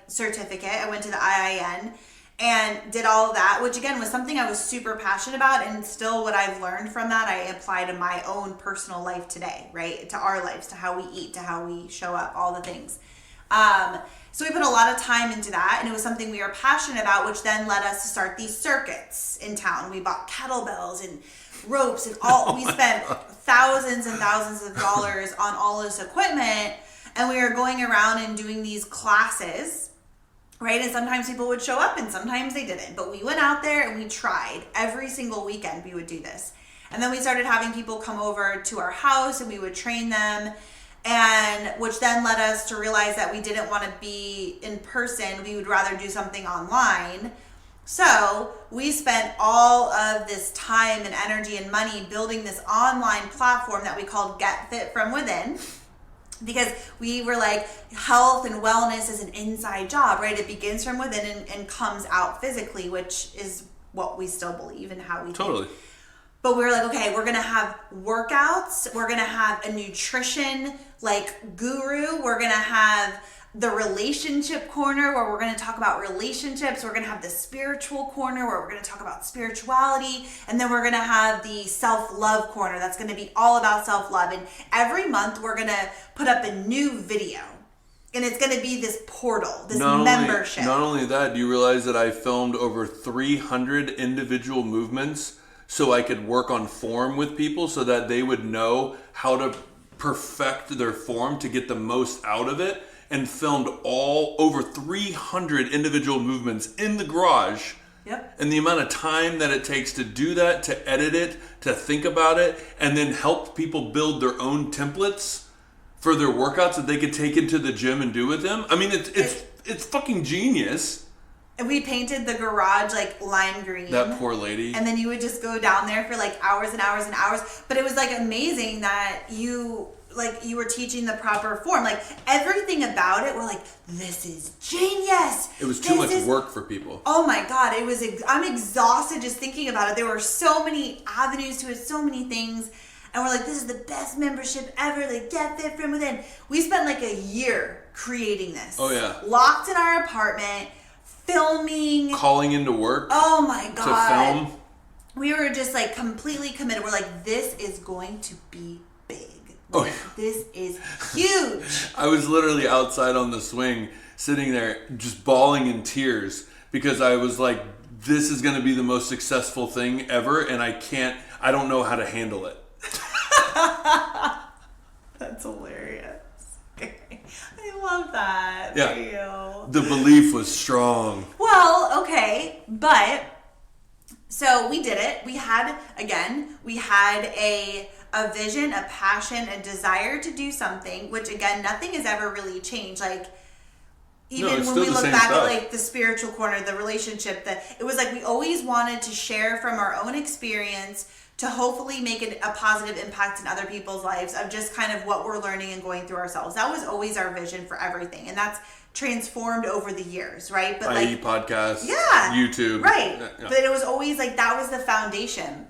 certificate. I went to the IIN and did all of that, which again was something I was super passionate about, and still what I've learned from that I apply to my own personal life today, right, to our lives, to how we eat, to how we show up, all the things. So we put a lot of time into that, and it was something we were passionate about, which then led us to start these circuits in town. We bought kettlebells and ropes and all. We spent thousands and thousands of dollars on all this equipment, and we were going around and doing these classes, right? And sometimes people would show up and sometimes they didn't. But we went out there and we tried. Every single weekend we would do this. And then we started having people come over to our house and we would train them, and which then led us to realize that we didn't want to be in person. We would rather do something online. So we spent all of this time and energy and money building this online platform that we called Get Fit From Within, because we were like, health and wellness is an inside job, right? It begins from within and comes out physically, which is what we still believe and how we
Totally.
think. But we were like, okay, we're going to have workouts. We're going to have a nutrition like guru. We're going to have the relationship corner where we're going to talk about relationships. We're going to have the spiritual corner where we're going to talk about spirituality. And then we're going to have the self-love corner that's going to be all about self-love. And every month we're going to put up a new video. And it's going to be this portal, this membership.
Not only that, do you realize that I filmed over 300 individual movements so I could work on form with people so that they would know how to perfect their form to get the most out of it, and filmed all over 300 individual movements in the garage.
Yep.
And the amount of time that it takes to do that, to edit it, to think about it, and then help people build their own templates for their workouts that they could take into the gym and do with them. I mean, it's fucking genius.
And we painted the garage like lime green.
That poor lady.
And then you would just go down there for like hours and hours and hours. But it was like amazing that you were teaching the proper form. Like everything about it, we're like, this is genius.
It was too much work for people.
Oh my God. I'm exhausted just thinking about it. There were so many avenues to it, so many things. And we're like, this is the best membership ever. Like, Get Fit From Within. We spent like a year creating this.
Oh yeah.
Locked in our apartment. Filming,
calling into work.
Oh my God.
To film.
We were just like completely committed. We're like, this is going to be big.
Oh, yeah.
This is huge.
I was literally outside on the swing, sitting there, just bawling in tears because I was like, this is going to be the most successful thing ever, and I don't know how to handle it.
That's hilarious. I love that.
Yeah.
For you.
The belief was strong.
Well, okay, but so we did it. We had a vision, a passion, a desire to do something, which again, nothing has ever really changed. Like even when we look back at like the spiritual corner, the relationship, it was like we always wanted to share from our own experience to hopefully make a positive impact in other people's lives of just kind of what we're learning and going through ourselves. That was always our vision for everything. And that's transformed over the years, right? But
i.e. podcasts,
yeah,
YouTube.
Right.
Yeah.
But it was always like, that was the foundation.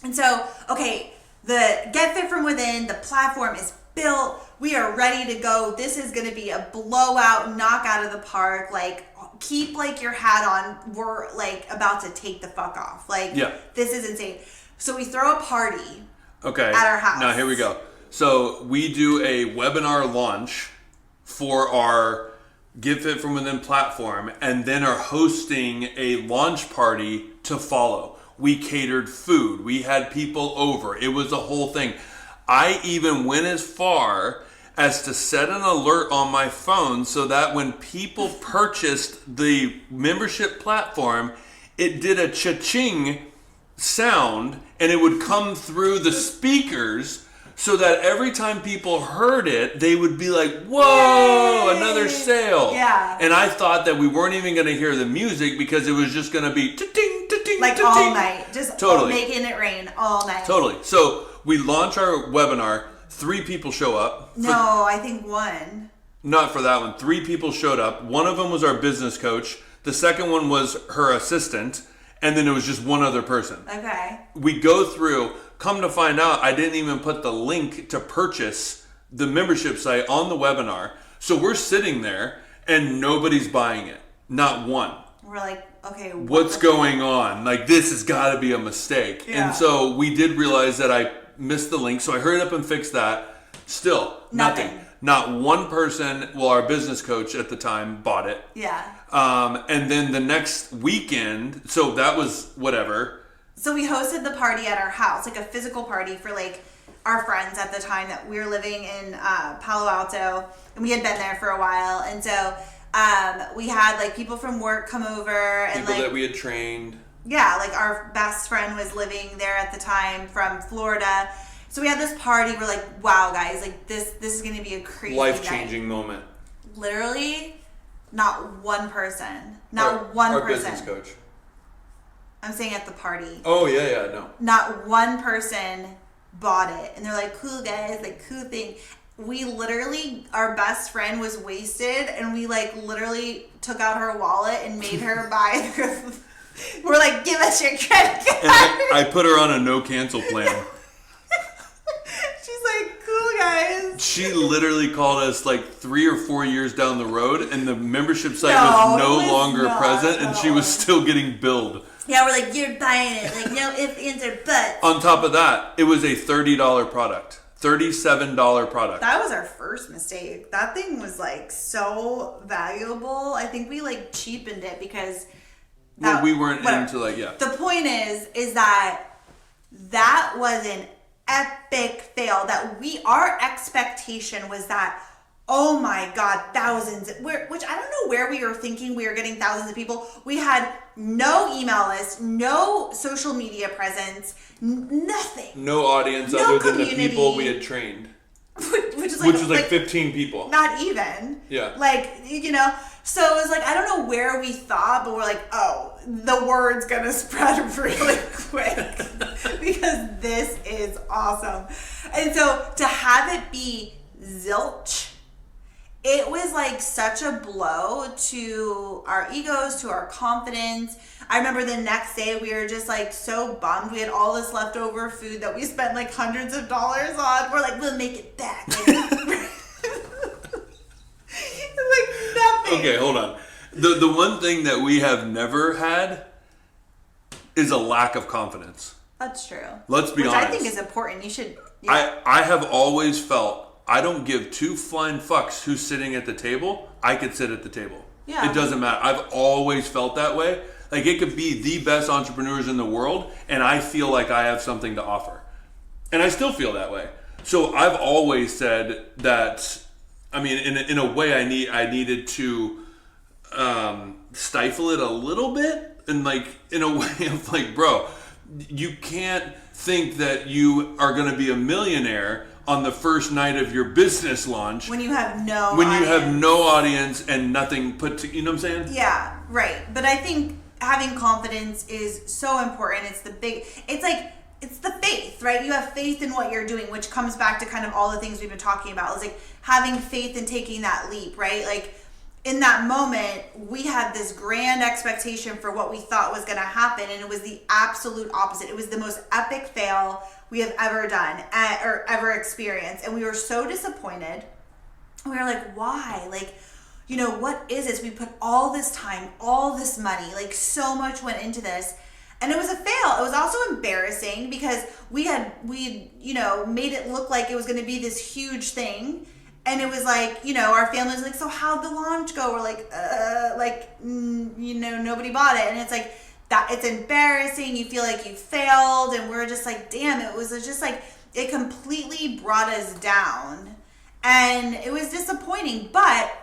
And so, okay, the Get Fit From Within, the platform is built. We are ready to go. This is going to be a blowout, knock out of the park. Like, keep like your hat on. We're like about to take the fuck off. Like, This is insane. So we throw a party at our house.
Now here we go. So we do a webinar launch for our Get Fit From Within platform, and then are hosting a launch party to follow. We catered food. We had people over. It was a whole thing. I even went as far as to set an alert on my phone so that when people purchased the membership platform, it did a cha-ching sound, and it would come through the speakers so that every time people heard it, they would be like, whoa, yay, another sale.
Yeah.
And I thought that we weren't even going to hear the music because it was just going to be ta-ting, ta-ting,
like
ta-ting.
all night. Just
totally
making it rain all night.
Totally. So we launch our webinar. 3 people show up.
No, I think 1.
Not for that one. 3 people showed up. One of them was our business coach. The second one was her assistant. And then it was just one other person.
Okay.
We go through, come to find out, I didn't even put the link to purchase the membership site on the webinar. So we're sitting there and nobody's buying it. Not one.
We're like, okay,
what's going on? Like, this has got to be a mistake.
Yeah.
And so we did realize that I missed the link. So I hurried up and fixed that. Still, nothing. Not one person, well, our business coach at the time bought it.
Yeah.
And then the next weekend, so that was whatever.
So we hosted the party at our house, like a physical party for like our friends at the time that we were living in Palo Alto, and we had been there for a while. And so we had like people from work come over and
people
like
that we had trained.
Yeah, like our best friend was living there at the time from Florida. So we had this party. We're like, wow, guys, like this is going to be a crazy
life-changing moment.
Literally, not one person. Not one person.
Our business coach.
I'm saying at the party.
Oh, yeah, no.
Not one person bought it. And they're like, cool, guys, like, cool thing. We literally, our best friend was wasted, and we, like, literally took out her wallet and made her buy we're like, give us your credit card.
And I put her on a no-cancel plan.
She's like, cool, guys.
She literally called us like 3 or 4 years down the road, and the membership site was no longer present, and she was still getting billed.
Yeah, we're like, you're buying it. Like, no ifs, ands, or buts.
On top of that, it was a $30 product. $37 product.
That was our first mistake. That thing was like so valuable. I think we like cheapened it because
we weren't into like, yeah.
The point is that was an epic fail. Our expectation was that, oh my God, thousands, which I don't know where we were thinking we were getting thousands of people. We had no email list, no social media presence, nothing.
No audience other than the people we had trained. Which was like 15 people.
Not even.
Yeah.
Like, so it was like, I don't know where we thought, but we're like, oh, the word's gonna spread really quick because this is awesome. And so to have it be zilch, it was like such a blow to our egos, to our confidence. I remember the next day we were just like so bummed. We had all this leftover food that we spent like hundreds of dollars on. We're like, we'll make it back. Like nothing.
Okay, hold on. The one thing that we have never had is a lack of confidence.
That's true.
Let's be honest.
Which I think is important. You should. Yeah.
I have always felt I don't give two flying fucks who's sitting at the table. I could sit at the table.
Yeah.
It doesn't matter. I've always felt that way. Like it could be the best entrepreneurs in the world, and I feel like I have something to offer. And I still feel that way. So I've always said that. I mean, in a way, I needed to stifle it a little bit, and like in a way of like, bro, you can't think that you are going to be a millionaire on the first night of your business launch
when you have no
audience and nothing put to, you know what I'm saying?
Yeah, right. But I think having confidence is so important. It's the faith, right? You have faith in what you're doing, which comes back to kind of all the things we've been talking about. It's like having faith in taking that leap, right? Like in that moment, we had this grand expectation for what we thought was going to happen, and it was the absolute opposite. It was the most epic fail we have ever done or ever experienced, and we were so disappointed. We were like, why? Like, what is this? We put all this time, all this money, like so much went into this. And it was a fail. It was also embarrassing because we made it look like it was going to be this huge thing. And it was like, our family was like, so how'd the launch go? We're like, nobody bought it. And it's like, that it's embarrassing. You feel like you failed. And we're just like, damn, it was just like, it completely brought us down. And it was disappointing. But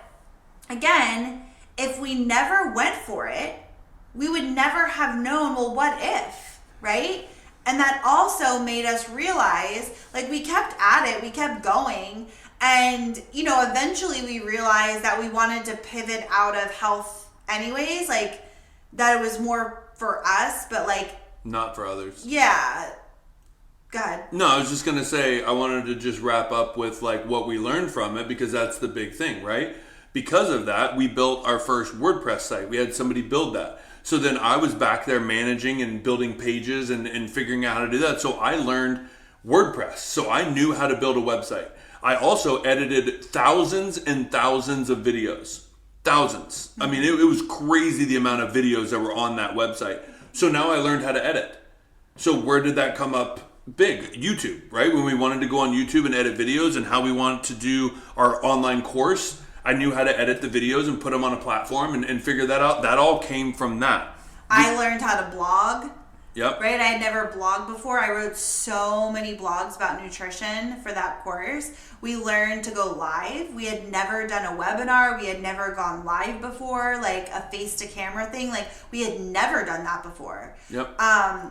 again, if we never went for it, we would never have known, well, what if, right? And that also made us realize, like, we kept at it, we kept going, and, eventually we realized that we wanted to pivot out of health anyways, like, that it was more for us, but, like...
Not for others.
Yeah. Go ahead.
No, I was just going to say, I wanted to just wrap up with, like, what we learned from it, because that's the big thing, right? Because of that, we built our first WordPress site. We had somebody build that. So then I was back there managing and building pages and figuring out how to do that. So I learned WordPress. So I knew how to build a website. I also edited thousands and thousands of videos. Thousands. I mean, it was crazy the amount of videos that were on that website. So now I learned how to edit. So where did that come up big YouTube, right? When we wanted to go on YouTube and edit videos and how we wanted to do our online course, I knew how to edit the videos and put them on a platform and figure that out. That all came from that.
I learned how to blog.
Yep.
Right? I had never blogged before. I wrote so many blogs about nutrition for that course. We learned to go live. We had never done a webinar. We had never gone live before, like a face-to-camera thing. Like, we had never done that before.
Yep.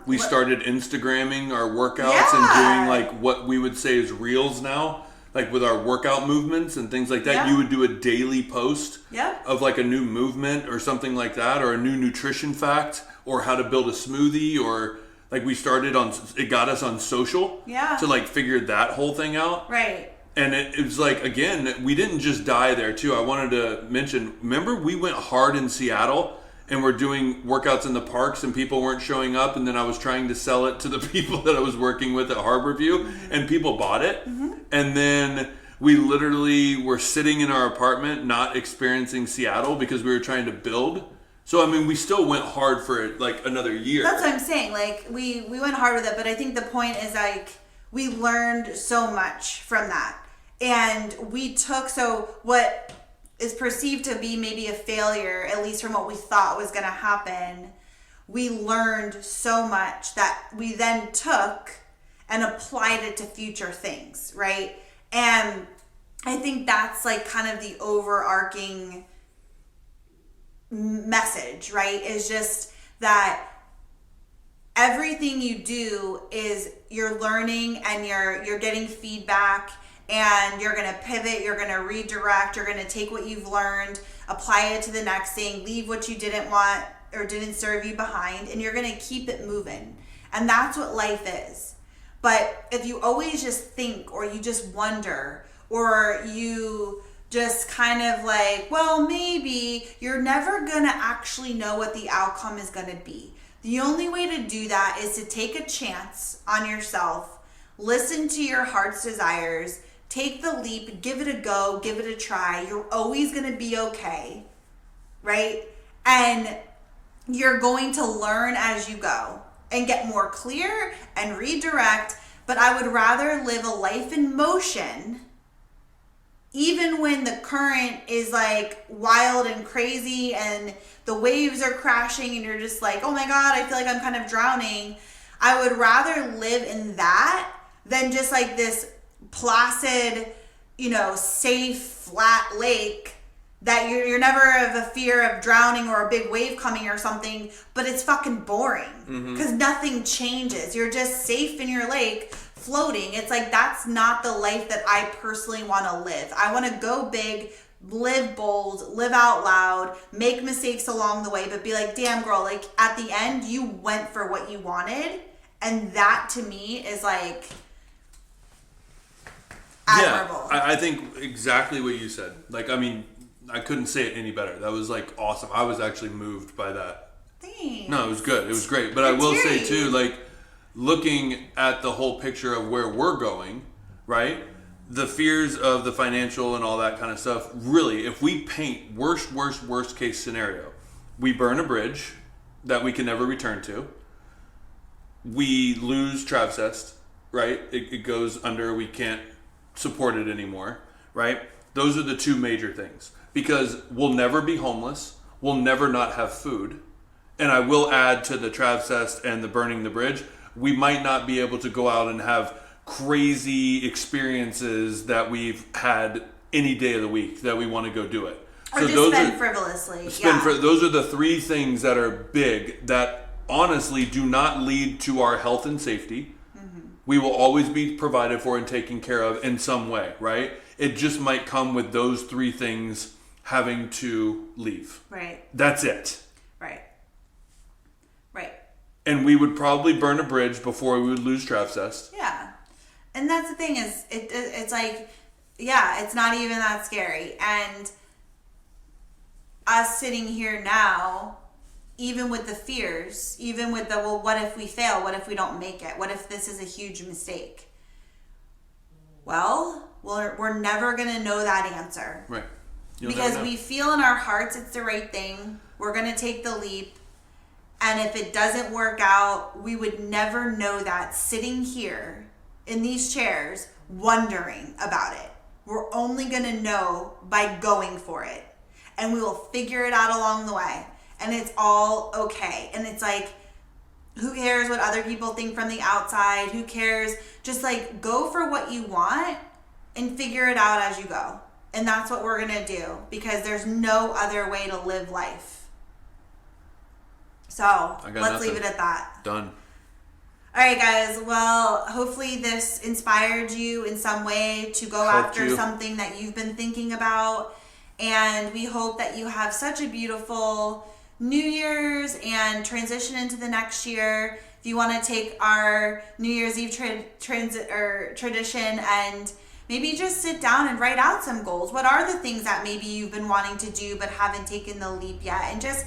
We started Instagramming our workouts and doing, like, what we would say is reels now. Like, with our workout movements and things like that. You would do a daily post of, like, a new movement or something like that, or a new nutrition fact, or how to build a smoothie, or like we started on, it got us on social to like figure that whole thing out.
Right.
And it was like, again, we didn't just die there too. I wanted to mention, remember we went hard in Seattle and we're doing workouts in the parks and people weren't showing up, and then I was trying to sell it to the people that I was working with at Harborview and people bought it. And then we literally were sitting in our apartment not experiencing Seattle because we were trying to build. So, I mean, we still went hard for it, like, another year.
That's what I'm saying. Like, we went hard with it, but I think the point is, like, we learned so much from that. And we took, so what is perceived to be maybe a failure, at least from what we thought was going to happen, we learned so much that we then took and applied it to future things, right? And I think that's, like, kind of the overarching message, right? Is just that everything you do is you're learning and you're getting feedback, and you're going to pivot, you're going to redirect, you're going to take what you've learned, apply it to the next thing, leave what you didn't want or didn't serve you behind, and you're going to keep it moving. And that's what life is. But if you always just think, or you just wonder, or you just kind of like, well, maybe, you're never going to actually know what the outcome is going to be. The only way to do that is to take a chance on yourself, listen to your heart's desires, take the leap, give it a go, give it a try. You're always going to be okay, right? And you're going to learn as you go and get more clear and redirect. But I would rather live a life in motion, even when the current is like wild and crazy and the waves are crashing and you're just like, oh my God, I feel like I'm kind of drowning. I would rather live in that than just like this placid, safe, flat lake that you're never of a fear of drowning or a big wave coming or something, but it's fucking boring because nothing changes. You're just safe in your lake floating. It's like, that's not the life that I personally want to live. I want to go big, live bold, live out loud, make mistakes along the way, but be like, damn girl, like at the end you went for what you wanted. And that to me is like admirable.
Yeah, I think exactly what you said. Like, I mean, I couldn't say it any better. That was like awesome. I was actually moved by that.
Thanks.
No, it was good. It was great. But I will say too, like, looking at the whole picture of where we're going, right? The fears of the financial and all that kind of stuff. Really, if we paint worst case scenario, we burn a bridge that we can never return to. We lose Travcest, right? It goes under. We can't support it anymore, right? Those are the two major things. Because we'll never be homeless. We'll never not have food. And I will add to the Travcest and the burning the bridge, we might not be able to go out and have crazy experiences that we've had any day of the week that we want to go do it.
Or so just spend frivolously.
Those are the three things that are big that honestly do not lead to our health and safety. We will always be provided for and taken care of in some way, right? It just might come with those three things having to leave.
Right.
That's it.
Right.
And we would probably burn a bridge before we would lose Travcest.
Yeah. And that's the thing is, it's like, yeah, it's not even that scary. And us sitting here now, even with the fears, even with the, well, what if we fail? What if we don't make it? What if this is a huge mistake? Well, we're never going to know that answer.
Right.
Because we feel in our hearts it's the right thing. We're going to take the leap. And if it doesn't work out, we would never know that sitting here in these chairs wondering about it. We're only going to know by going for it. And we will figure it out along the way. And it's all okay. And it's like, who cares what other people think from the outside? Who cares? Just like go for what you want and figure it out as you go. And that's what we're going to do because there's no other way to live life. So let's leave it at that.
Done.
All right, guys. Well, hopefully this inspired you in some way to go after something that you've been thinking about. And we hope that you have such a beautiful New Year's and transition into the next year. If you want to take our New Year's Eve tradition and maybe just sit down and write out some goals. What are the things that maybe you've been wanting to do but haven't taken the leap yet? And just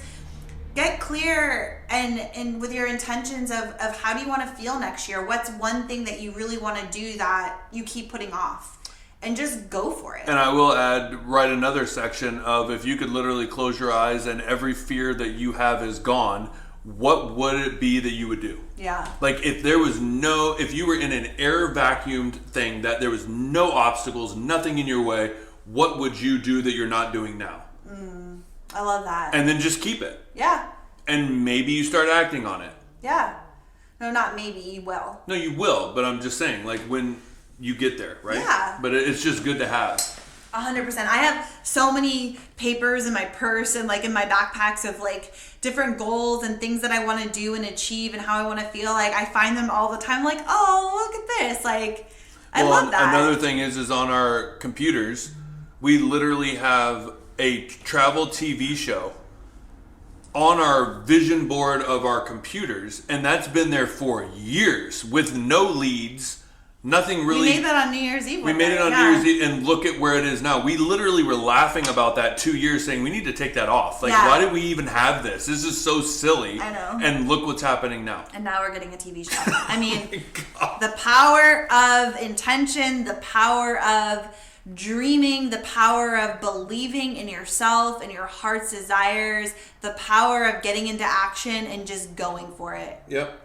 get clear and with your intentions of how do you want to feel next year? What's one thing that you really want to do that you keep putting off? And just go for it.
And I will write another section of if you could literally close your eyes and every fear that you have is gone, what would it be that you would do?
Yeah.
Like if you were in an air vacuumed thing that there was no obstacles, nothing in your way, what would you do that you're not doing now?
I love that.
And then just keep it.
Yeah.
And maybe you start acting on it.
Yeah. No, not maybe, you will.
No, you will, but I'm just saying, like when you get there, right?
Yeah.
But it's just good to have.
100%. I have so many papers in my purse and like in my backpacks of like different goals and things that I want to do and achieve and how I want to feel. Like I find them all the time. Like, oh, look at this. Like, I love that.
Another thing is on our computers, we literally have a travel TV show on our vision board of our computers, and that's been there for years with no leads. Nothing really.
We made that on New Year's Eve.
We made it on New Year's Eve, and look at where it is now. We literally were laughing about that 2 years, saying we need to take that off. Like, why did we even have this? This is so silly.
I know.
And look what's happening now.
And now we're getting a TV show. I mean, the power of intention, the power of dreaming, the power of believing in yourself and your heart's desires, the power of getting into action and just going for it.
Yep.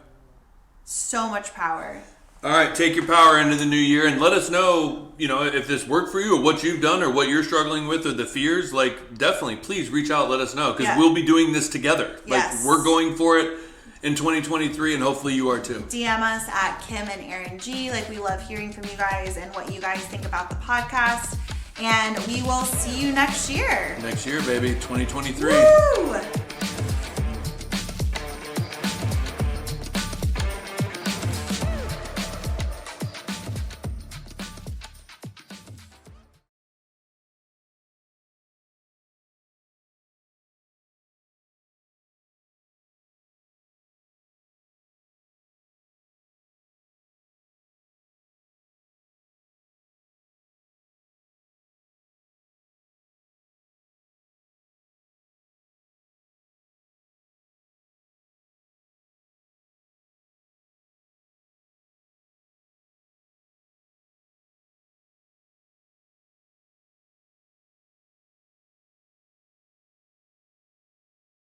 So much power.
All right, take your power into the new year and let us know, if this worked for you or what you've done or what you're struggling with or the fears. Like, definitely, please reach out, let us know because we'll be doing this together.
Yes.
Like, we're going for it in 2023 and hopefully you are too.
DM us at Kim and Aaron G. Like, we love hearing from you guys and what you guys think about the podcast. And we will see you next year.
Next year, baby, 2023.
Woo!